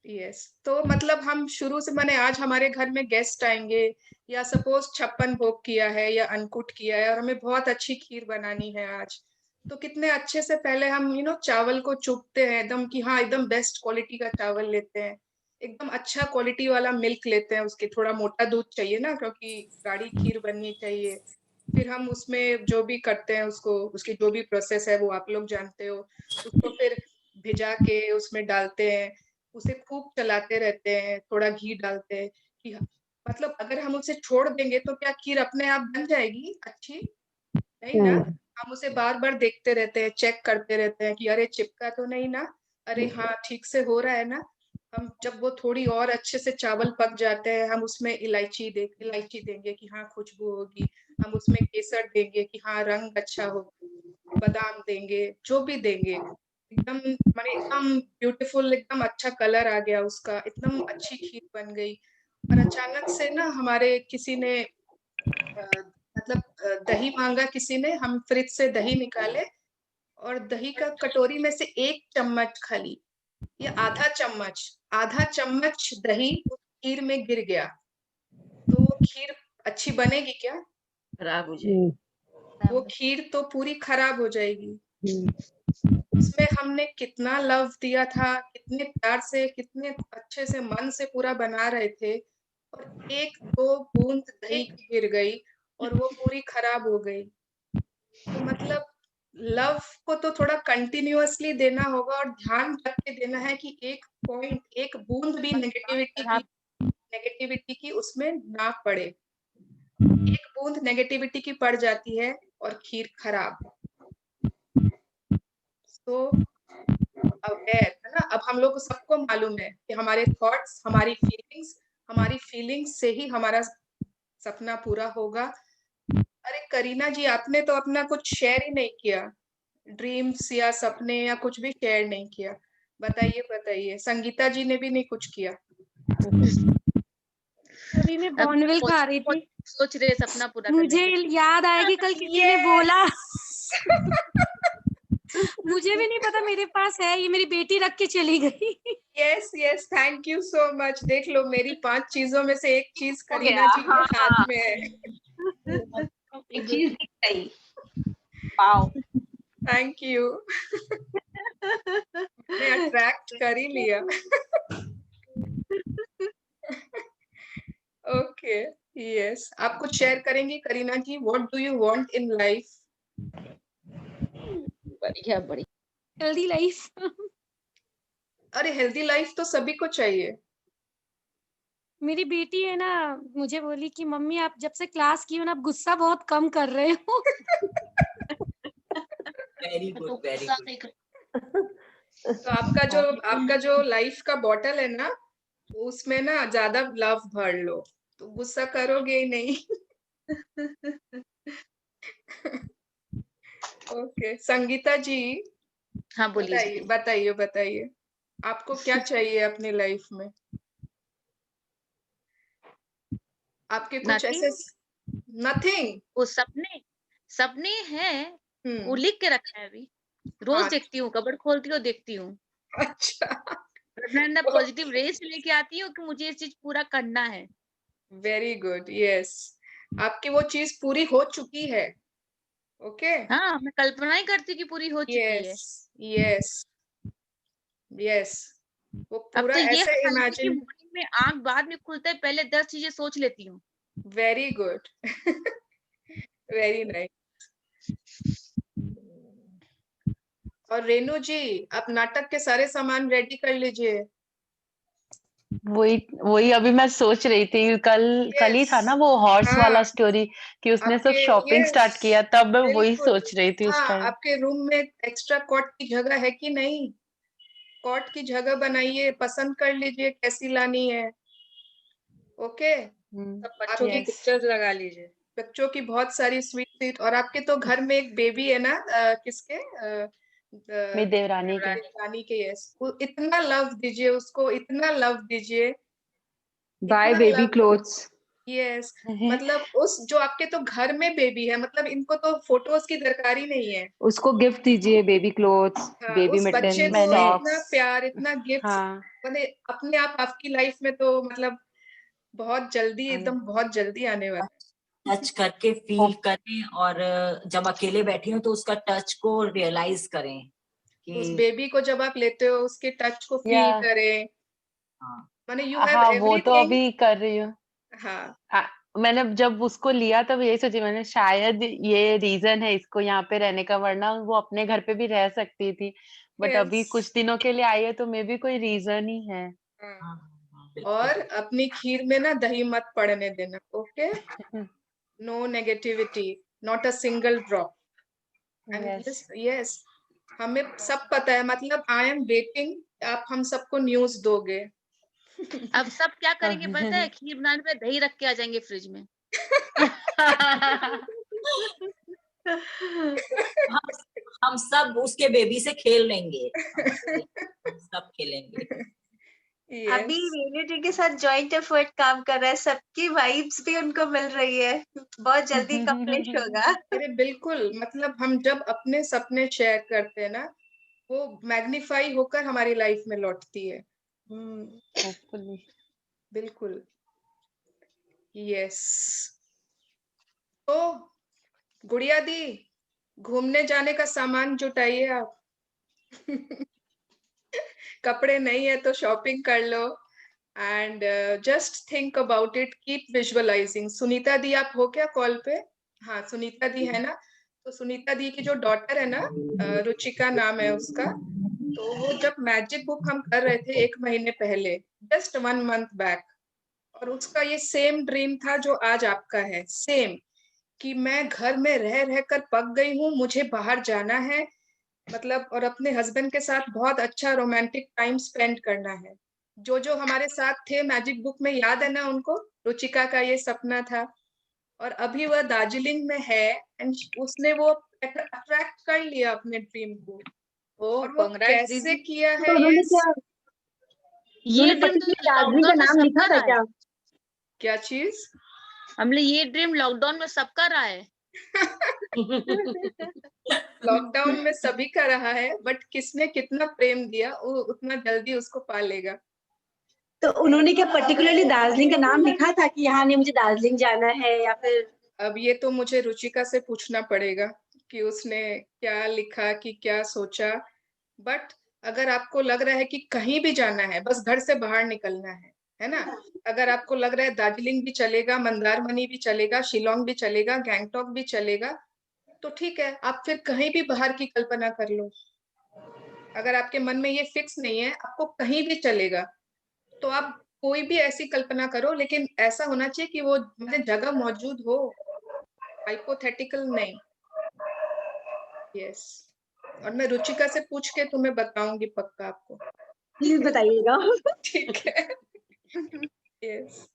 Speaker 2: यस, तो मतलब हम शुरू से, मैंने आज हमारे घर में गेस्ट आएंगे, या सपोज 56 भोग किया है या अन्नकूट किया है और हमें बहुत अच्छी खीर बनानी है आज, तो कितने अच्छे से पहले हम चावल को चुपते हैं एकदम, कि हाँ एकदम बेस्ट क्वालिटी का चावल लेते हैं, एकदम अच्छा क्वालिटी वाला मिल्क लेते हैं, उसके थोड़ा मोटा दूध चाहिए ना, क्योंकि गाढ़ी खीर बननी चाहिए। फिर हम उसमें जो भी करते हैं, उसको, उसकी जो भी प्रोसेस है वो आप लोग जानते हो। उसको फिर भिजा के उसमें डालते हैं, उसे खूब चलाते रहते हैं, थोड़ा घी डालते हैं कि मतलब अगर हम उसे छोड़ देंगे तो क्या खीर अपने आप बन जाएगी अच्छी? नहीं ना, हम उसे बार बार देखते रहते हैं, चेक करते रहते हैं कि अरे चिपका तो नहीं ना, अरे हाँ ठीक से हो रहा है ना। हम जब वो थोड़ी और अच्छे से चावल पक जाते हैं, हम उसमें इलायची देंगे कि हाँ खुशबू होगी, हम उसमें केसर देंगे कि हाँ रंग अच्छा होगा, बादाम देंगे, जो भी देंगे, एकदम माने एकदम ब्यूटीफुल, एकदम अच्छा कलर आ गया उसका, एकदम अच्छी खीर बन गई। और अचानक से ना हमारे किसी ने मतलब दही मांगा किसी ने, हम फ्रिज से दही निकाले और दही का कटोरी में से 1 चम्मच खाली या आधा चम्मच आधा चम्मच दही उस खीर में गिर गया तो वो खीर अच्छी बनेगी क्या?
Speaker 7: खराब हो जाएगी।
Speaker 2: वो खीर तो पूरी खराब हो जाएगी। उसमें हमने कितना लव दिया था, कितने प्यार से, कितने अच्छे से मन से पूरा बना रहे थे, और एक दो बूंद दही की गिर गई और वो पूरी खराब हो गई। तो मतलब लव को तो थोड़ा कंटिन्यूअसली देना होगा और ध्यान रख के देना है कि एक पॉइंट, एक बूंद भी नेगेटिविटी की उसमें ना पड़े। एक बूंद नेगेटिविटी की पड़ जाती है और खीर खराब। तो अवेयर है ना। अब हम लोग को सबको मालूम है कि हमारे थॉट्स, हमारी फीलिंग्स से ही हमारा सपना पूरा होगा। अरे करीना जी, आपने तो अपना कुछ शेयर ही नहीं किया, ड्रीम्स या सपने या कुछ भी शेयर नहीं किया। बताइए। संगीता जी ने भी नहीं कुछ किया।
Speaker 16: अभी मैं बॉर्नविल खा रही थी,
Speaker 12: सोच रहे सपना पूरा
Speaker 16: मुझे याद आया कि कल किसी ने बोला मुझे भी नहीं पता मेरे पास है, ये मेरी बेटी रख के चली गई।
Speaker 2: Yes, thank you so much. देख लो, मेरी 5 चीजों में से एक चीज करीना जी के हाथ में है।
Speaker 3: एक चीज दिख गई। Wow,
Speaker 2: thank you. मैं अट्रैक्ट कर ही लिया। Okay, yes. आप कुछ शेयर करेंगी Kareena ji? What do you want in life?
Speaker 3: बढ़िया।
Speaker 16: Healthy life.
Speaker 2: अरे हेल्दी लाइफ तो सभी को चाहिए।
Speaker 16: मेरी बेटी है ना, मुझे बोली कि मम्मी आप जब से क्लास की हो ना, आप गुस्सा बहुत कम कर रहे हो।
Speaker 4: Very good, very good.
Speaker 2: तो आपका जो लाइफ का बॉटल है ना, उसमें ना ज्यादा लव भर लो तो गुस्सा करोगे ही नहीं। ओके, संगीता जी।
Speaker 12: हाँ बोलिए।
Speaker 2: बताइए आपको क्या चाहिए अपनी लाइफ में? आपके कुछ ऐसे? नथिंग।
Speaker 12: वो सपने हैं, वो लिख के रखा है अभी। रोज देखती हूँ, कबर्ड खोलती हूँ, देखती हूँ।
Speaker 2: अच्छा।
Speaker 12: मैं पॉजिटिव रेस लेके आती हूँ कि मुझे ये चीज पूरा करना है।
Speaker 2: Very good, yes. आपकी वो चीज पूरी हो चुकी है। ओके।
Speaker 12: हाँ, मैं कल्पना ही करती कि पूरी हो चुकी है।
Speaker 2: यस। वो
Speaker 12: अब
Speaker 2: पूरा
Speaker 12: तो ये
Speaker 2: ऐसे
Speaker 12: हाल है कि
Speaker 2: इमेजिन।
Speaker 12: मॉर्निंग में आंख बाद में खुलता है, पहले 10 चीजें सोच लेती हूँ।
Speaker 2: Very good. Very nice. और रेनू जी, आप नाटक के सारे सामान रेडी कर लीजिए।
Speaker 8: वही अभी मैं सोच रही थी, कल ही था ना वो हॉर्स वाला स्टोरी कि उसने सब शॉपिंग स्टार्ट किया, तब मैं वही सोच रही थी उस टाइम।
Speaker 2: आपके रूम में एक्स्ट्रा कॉट की जगह है कि नहीं? कॉट की जगह बनाइए, पसंद कर लीजिए कैसी लानी है। ओके।
Speaker 6: बच्चों की पिक्चर्स लगा लीजिए।
Speaker 2: बच्चों की बहुत सारी स्वीट। और आपके तो घर में एक बेबी है ना, किसके?
Speaker 8: मेरी देवरानी के।
Speaker 2: देवरानी के। यस, इतना लव दीजिए उसको, इतना लव दीजिए।
Speaker 8: Bye baby clothes.
Speaker 2: यस, मतलब उस जो आपके तो घर में बेबी है, मतलब इनको तो फोटोज की दरकार ही नहीं है।
Speaker 8: उसको गिफ्ट दीजिए, बेबी क्लोथ्स, बेबी
Speaker 2: उस बच्चे
Speaker 8: मिटन,
Speaker 2: को इतना
Speaker 8: सॉक्स।
Speaker 2: प्यार, इतना गिफ्ट। मैंने अपने आप आपकी लाइफ में तो मतलब बहुत जल्दी, एकदम बहुत जल्दी आने वाला।
Speaker 4: टच करके फील करें, और जब अकेले बैठे हो तो उसका टच को रियलाइज करें कि
Speaker 2: उस बेबी को जब आप लेते हो उसके टच को फील करें। माने यू हैव
Speaker 8: हाँ, वो तो
Speaker 2: एवरीथिंग।
Speaker 8: अभी कर रही हूँ।
Speaker 2: हाँ,
Speaker 8: मैंने जब उसको लिया तब यही सोची मैंने, शायद ये रीजन है इसको यहाँ पे रहने का, वरना वो अपने घर पे भी रह सकती थी, बट अभी कुछ दिनों के लिए आई है तो मे बी कोई रीजन ही है।
Speaker 2: और अपनी खीर में ना दही मत पड़ने देना। Okay. No negativity, not a single drop. Yes, हमें सब पता है, मतलब आई एम वेटिंग, आप हम सबको न्यूज दोगे।
Speaker 12: अब सब क्या करेंगे पता है? खीर बनाने पे दही रख के आ जाएंगे फ्रिज में।
Speaker 4: हम सब उसके बेबी से खेल लेंगे। हम सब खेलेंगे।
Speaker 14: अभी रेनू जी के साथ जॉइंट एफर्ट काम कर रहा है, सबकी वाइब्स भी उनको मिल रही है, बहुत जल्दी कंप्लीट होगा।
Speaker 2: अरे बिल्कुल, मतलब हम जब अपने सपने शेयर करते हैं ना, वो मैग्नीफाई होकर हमारी लाइफ में लौटती है।
Speaker 8: होपफुली।
Speaker 2: बिल्कुल। यस। तो गुड़िया दी, घूमने जाने का सामान जुटाइए आप। कपड़े नहीं है तो शॉपिंग कर लो and just think about it, keep visualising. Sunita दी आप हो क्या कॉल पे? हाँ सुनीता दी है ना। तो सुनीता दी की जो डॉटर है ना, रुचिका नाम है उसका, तो वो जब मैजिक बुक हम कर रहे थे 1 महीने पहले, जस्ट 1 मंथ बैक, और उसका ये सेम ड्रीम था जो आज आपका है, सेम, कि मैं घर में रह रहकर पक गई हूँ, मुझे बाहर जाना है, मतलब, और अपने हस्बैंड के साथ बहुत अच्छा रोमांटिक टाइम स्पेंड करना है। जो जो हमारे साथ थे मैजिक बुक में, याद है ना उनको? रुचिका का ये सपना था, और अभी वह दार्जिलिंग में है एंड उसने वो अट्रैक्ट कर लिया अपने ड्रीम को। और वो
Speaker 6: कांग्रेट्स
Speaker 2: कैसे
Speaker 6: दीदी।
Speaker 2: किया
Speaker 10: तो
Speaker 2: है
Speaker 10: उन्होंने
Speaker 2: ये
Speaker 10: क्या,
Speaker 12: ये
Speaker 10: उन्होंने
Speaker 12: ड्रीम तो
Speaker 10: पर्टिकुलर दार्जिलिंग
Speaker 12: लॉकडाउन
Speaker 10: का
Speaker 12: में
Speaker 10: नाम लिखा
Speaker 12: सबका
Speaker 10: था
Speaker 12: रहा है।
Speaker 10: क्या?
Speaker 2: क्या चीज?
Speaker 12: हमने ये ड्रीम लॉकडाउन में सबका रहा है।
Speaker 2: लॉकडाउन में सभी का रहा है, बट किसने कितना प्रेम दिया वो उतना जल्दी उसको पा लेगा।
Speaker 10: तो उन्होंने क्या पर्टिकुलरली दार्जिलिंग का नाम लिखा था कि यहाँ नहीं मुझे दार्जिलिंग जाना है, या फिर?
Speaker 2: अब ये तो मुझे रुचिका से पूछना पड़ेगा कि उसने क्या लिखा, कि क्या सोचा। बट अगर आपको लग रहा है कि कहीं भी जाना है, बस घर से बाहर निकलना है ना? अगर आपको लग रहा है दार्जिलिंग भी चलेगा, मंदारमनी भी चलेगा, शिलोंग भी चलेगा, गैंगटॉक भी चलेगा, तो ठीक है, आप फिर कहीं भी बाहर की कल्पना कर लो। अगर आपके मन में ये फिक्स नहीं है आपको कहीं भी चलेगा, तो आप कोई भी ऐसी कल्पना करो, लेकिन ऐसा होना चाहिए कि वो मतलब जगह मौजूद हो, हाइपोथेटिकल नहीं। यस। और मैं रुचिका से पूछ के तुम्हें बताऊंगी पक्का आपको।
Speaker 10: प्लीज बताइएगा।
Speaker 2: ठीक है। यस।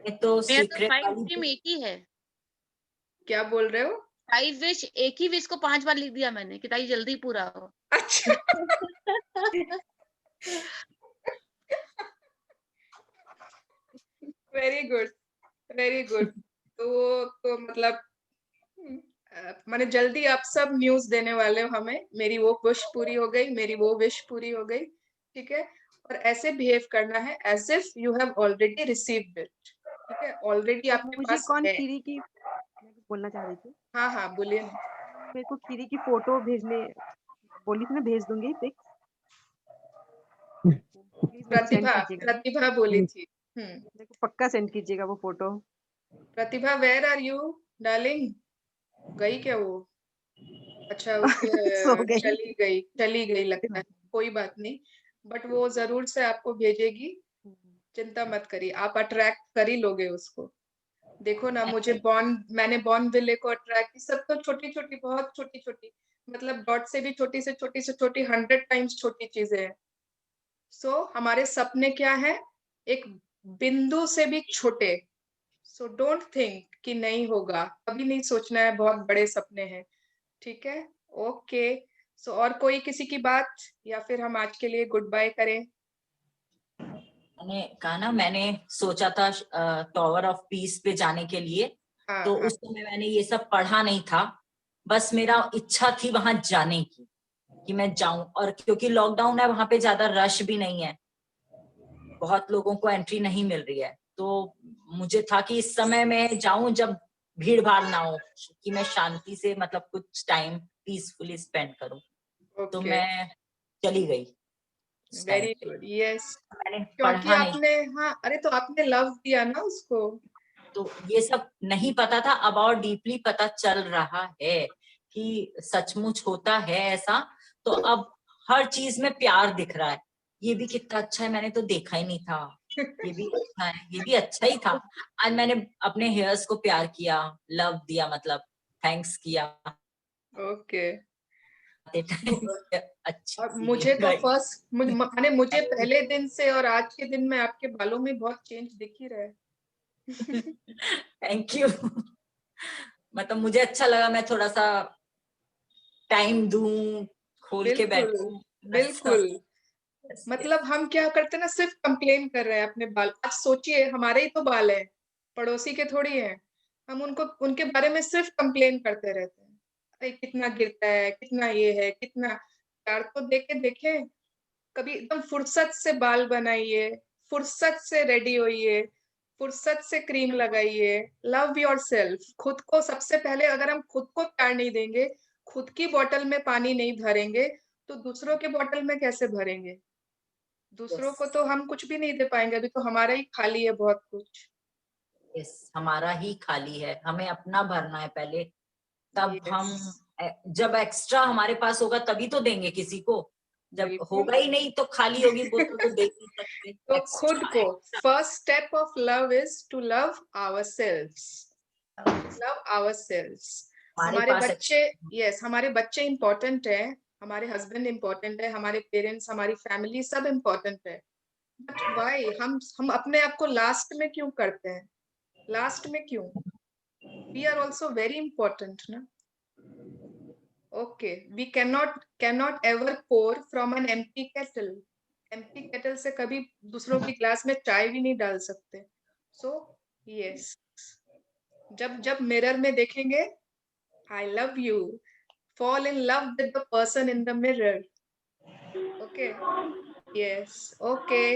Speaker 4: ये तो
Speaker 12: मेरा तो
Speaker 4: सीक्रेट
Speaker 12: 5
Speaker 4: वाली
Speaker 12: ड्रीम एक ही है।
Speaker 2: क्या बोल रहे हो?
Speaker 12: 5 विश, एक ही विश को 5 बार लिख दिया मैंने कि ताकि जल्दी पूरा हो।
Speaker 2: अच्छा। Very good, very good. तो मतलब माने जल्दी आप सब न्यूज देने वाले हो हमें, मेरी वो विश पूरी हो गई, मेरी वो विश पूरी हो गई, ठीक है? और ऐसे बिहेव करना है as if you have already received it, ठीक है? ऑलरेडी आपके
Speaker 1: मुझे
Speaker 2: पास
Speaker 1: कौन
Speaker 2: है।
Speaker 1: खीरी की, मैं कुछ बोलना चाह रही थी।
Speaker 2: हाँ हाँ बोलिए ना।
Speaker 1: मेरे को खीरी की फोटो भेजने बोली थी ना, भेज दूंगी पिक्स, प्लीज मेरे को सेंड
Speaker 2: प्रतिभा,
Speaker 1: कीजिएगा।
Speaker 2: प्रतिभा बोली थी।
Speaker 1: मेरे को पक्का सेंड कीजिएगा वो photo.
Speaker 2: Pratibha, where are you darling? गई क्या वो? अच्छा,
Speaker 1: सो
Speaker 2: उसके
Speaker 1: गई।
Speaker 2: चली गई लगता है। कोई बात नहीं, बट वो जरूर से आपको भेजेगी, चिंता मत करिए, आप अट्रैक्ट कर ही लोगे उसको। देखो ना, मैंने बॉर्नविले को अट्रैक्ट की, सब तो छोटी छोटी, बहुत छोटी छोटी, मतलब डॉट से भी छोटी से छोटी से छोटी 100 टाइम्स छोटी चीजें हैं। सो हमारे सपने क्या है? एक बिंदु से भी छोटे। सो डोंट थिंक कि नहीं होगा, कभी नहीं सोचना है बहुत बड़े सपने हैं, ठीक है? ओके। सो और कोई किसी की बात, या फिर हम आज के लिए गुड बाय करें?
Speaker 4: मैंने कहा ना, मैंने सोचा था टावर ऑफ पीस पे जाने के लिए, तो उस समय मैंने ये सब पढ़ा नहीं था, बस मेरा इच्छा थी वहां जाने की कि मैं जाऊं। और क्योंकि लॉकडाउन है वहां पे ज्यादा रश भी नहीं है, बहुत लोगों को एंट्री नहीं मिल रही है, तो मुझे था कि इस समय मैं जाऊं जब भीड़ भाड़ ना हो, कि मैं शांति से मतलब कुछ टाइम पीसफुली स्पेंड करूं। तो मैं चली गई।
Speaker 2: Very good. यस,
Speaker 4: मैंने
Speaker 2: क्योंकि
Speaker 4: पढ़ा नहीं,
Speaker 2: आपने, हाँ, अरे तो आपने लव दिया ना उसको।
Speaker 4: तो ये सब नहीं पता था, अब और डीपली पता चल रहा है कि सचमुच होता है ऐसा। तो अब हर चीज में प्यार दिख रहा है। ये भी कितना अच्छा है, मैंने तो देखा ही नहीं था, ये भी अच्छा है, ये भी अच्छा ही था। आज मैंने अपने हेयर्स को प्यार किया, लव दिया, मतलब थैंक्स किया।
Speaker 2: ओके।
Speaker 4: अच्छी
Speaker 2: और मुझे तो माने मुझे पहले दिन से और आज के दिन में आपके बालों में बहुत चेंज दिख ही रहा है।
Speaker 4: Thank you. मतलब मुझे अच्छा लगा, मैं थोड़ा सा टाइम दूं, खोल के बैठूं।
Speaker 2: बिल्कुल। मतलब हम क्या करते हैं ना, सिर्फ कंप्लेन कर रहे हैं अपने बाल। आज सोचिए, हमारे ही तो बाल है, पड़ोसी के थोड़ी है। हम उनके बारे में सिर्फ कंप्लेन करते रहते हैं, अरे कितना गिरता है, कितना ये है, कितना। यार तो देखे कभी एकदम फुर्सत से बाल बनाइए, फुर्सत से रेडी होइए, फुर्सत से क्रीम लगाइए। Love your self. खुद को सबसे पहले, अगर हम खुद को प्यार नहीं देंगे, खुद की बोतल में पानी नहीं भरेंगे, तो दूसरों के बोतल में कैसे भरेंगे? दूसरों को तो हम कुछ भी नहीं दे पाएंगे, अभी तो हमारा ही खाली है बहुत कुछ।
Speaker 4: यस, हमारा ही खाली है, हमें अपना भरना है पहले, तब हम जब एक्स्ट्रा हमारे पास होगा तभी तो देंगे किसी को। जब होगा ही नहीं तो खाली होगी बोतल तो दे नहीं सकते।
Speaker 2: तो खुद को, first step of love is to love ourselves. Love ourselves. हमारे बच्चे, यस, हमारे बच्चे इम्पोर्टेंट है, हमारे हस्बैंड इम्पोर्टेंट है, हमारे पेरेंट्स, हमारी फैमिली सब इम्पोर्टेंट है, बट व्हाई हम अपने आप को लास्ट में क्यों करते हैं? लास्ट में क्यों? We are also very important ना। Okay, we cannot ever pour from an empty kettle. Empty kettle से कभी दूसरों की ग्लास में चाय भी नहीं डाल सकते। So yes, जब मिरर में देखेंगे, I love you, fall in love with the person in the mirror. Okay, yes, okay,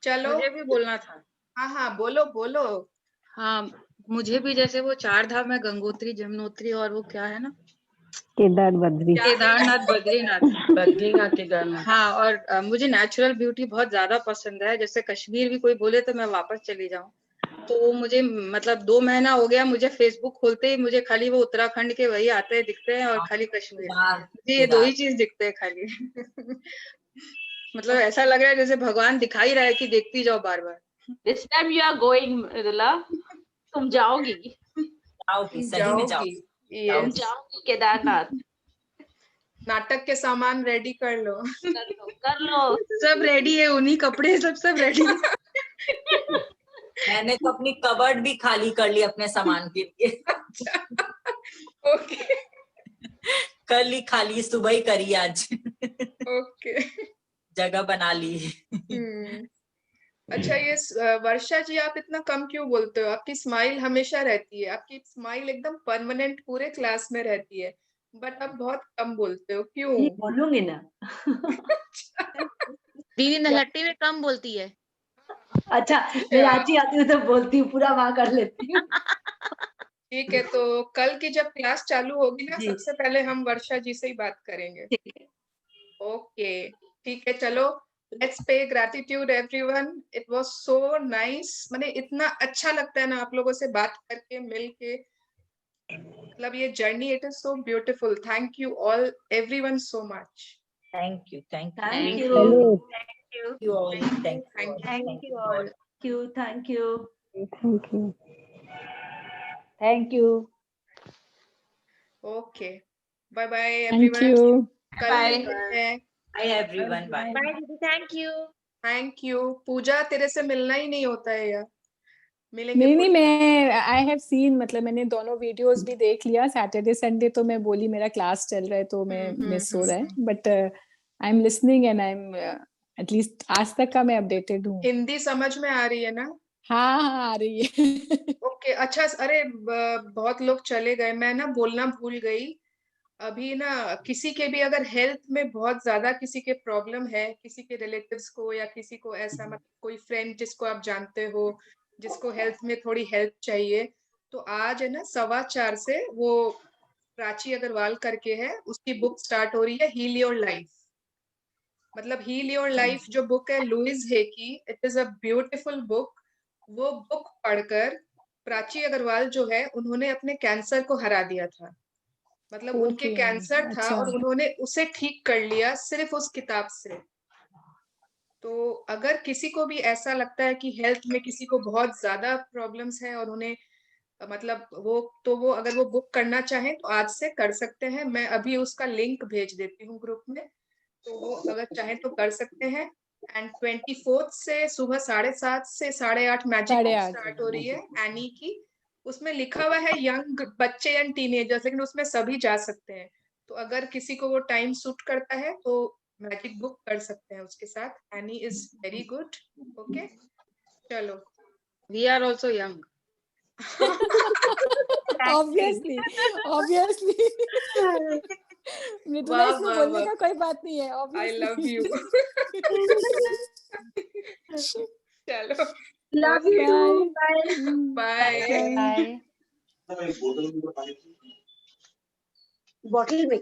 Speaker 2: चलो।
Speaker 6: मुझे भी बोलना था।
Speaker 2: हाँ, बोलो।
Speaker 6: हाँ, मुझे भी जैसे वो 4 धाम है, गंगोत्री, जमुनोत्री और वो क्या है ना, केदारनाथ, बद्रीनाथ, केदारनाथ। हाँ, और मुझे नेचुरल ब्यूटी बहुत ज्यादा पसंद है। जैसे कश्मीर भी कोई बोले तो मैं वापस चली जाऊं, तो मुझे मतलब 2 महीना हो गया, मुझे फेसबुक खोलते ही मुझे खाली वो उत्तराखंड के वही आते दिखते हैं और खाली कश्मीर, मुझे ये 2 ही चीज दिखते हैं खाली। मतलब ऐसा लग रहा है जैसे भगवान दिखा ही रहा है कि देखती जाओ बार बार।
Speaker 3: This time you are going Mridula, तुम जाओगी
Speaker 4: सही में जाओगी
Speaker 3: केदारनाथ।
Speaker 2: नाटक के सामान रेडी कर लो।
Speaker 6: सब रेडी है, उन्हीं कपड़े सब रेडी।
Speaker 4: मैंने तो अपनी कबर्ड भी खाली कर ली अपने सामान के लिए।
Speaker 2: ओके,
Speaker 4: कर ली खाली, सुबह ही करी आज।
Speaker 2: ओके,
Speaker 4: जगह बना ली।
Speaker 2: अच्छा, ये वर्षा जी, आप इतना कम क्यों बोलते हो? आपकी स्माइल हमेशा रहती है, आपकी स्माइल एकदम परमानेंट पूरे क्लास में रहती है, बट आप बहुत कम बोलते हो, क्यों?
Speaker 10: बोलूंगी ना।
Speaker 12: दीदी नलहट्टी में कम बोलती है।
Speaker 10: अच्छा, मैं रांची आती हूँ तो बोलती हूँ, पूरा वहां कर लेती हूँ।
Speaker 2: ठीक है, तो कल की जब क्लास चालू होगी ना, सबसे पहले हम वर्षा जी से ही बात करेंगे। ओके, ठीक है, चलो, लेट्स पे gratitude everyone. It was so nice. मैंने इतना अच्छा लगता है ना आप लोगों से बात करके, मिल के, मतलब ये journey, it is so beautiful. Thank you all, everyone, so much.
Speaker 4: Thank you
Speaker 10: all, thank you.
Speaker 2: Okay, bye bye everyone.
Speaker 4: Bye everyone. Bye.
Speaker 12: Bye दीदी,
Speaker 2: थैंक यू। पूजा, तेरे से मिलना ही नहीं होता है यार, मिलेंगे।
Speaker 17: नहीं, मैं आई हैव सीन, मतलब मैंने दोनों वीडियोस भी देख लिया। सैटरडे संडे तो मैं बोली मेरा क्लास चल रहा है तो मैं मिस हो रहा है, but I am listening and I am at least आज तक का मैं अपडेटेड हूँ।
Speaker 2: हिंदी समझ में आ रही है ना?
Speaker 17: हाँ, आ रही है।
Speaker 2: ओके, अच्छा, अरे बहुत लोग चले गए, मैं ना बोलना भूल गई। अभी ना किसी के भी अगर हेल्थ में बहुत ज्यादा किसी के प्रॉब्लम है, किसी के रिलेटिव्स को या किसी को ऐसा, मतलब कोई फ्रेंड जिसको आप जानते हो, जिसको हेल्थ में थोड़ी हेल्प चाहिए, तो आज है ना 4:15 से वो प्राची अग्रवाल करके है, उसकी बुक स्टार्ट हो रही है, हील योर लाइफ। मतलब हील योर लाइफ जो बुक है लुइस हे की, it is a beautiful book. वो बुक पढ़कर प्राची अग्रवाल जो है, उन्होंने अपने कैंसर को हरा दिया था। मतलब उनके कैंसर था और उन्होंने उसे ठीक कर लिया सिर्फ उस किताब से। तो अगर किसी को भी ऐसा लगता है कि हेल्थ में किसी को बहुत ज्यादा प्रॉब्लम्स है और उन्हें, मतलब वो अगर वो बुक करना चाहें तो आज से कर सकते हैं। मैं अभी उसका लिंक भेज देती हूँ ग्रुप में, तो वो अगर चाहें तो कर सकते हैं। एंड 24 से सुबह 7:30 से 8:30 मैजिक स्टार्ट हो रही है एनी की। उसमें लिखा हुआ है यंग बच्चे एंड टीनेजर्स, लेकिन उसमें सभी जा सकते हैं। तो अगर किसी को वो टाइम सूट करता है तो मैजिक बुक कर सकते हैं उसके साथ। Annie is very good. Okay, चलो,
Speaker 6: we are also young.
Speaker 17: Obviously Mridula, इसमें बोलने का कोई बात नहीं है।
Speaker 2: I love you. you.
Speaker 10: Bye.
Speaker 2: Bye.
Speaker 8: Bye.
Speaker 10: Bottle में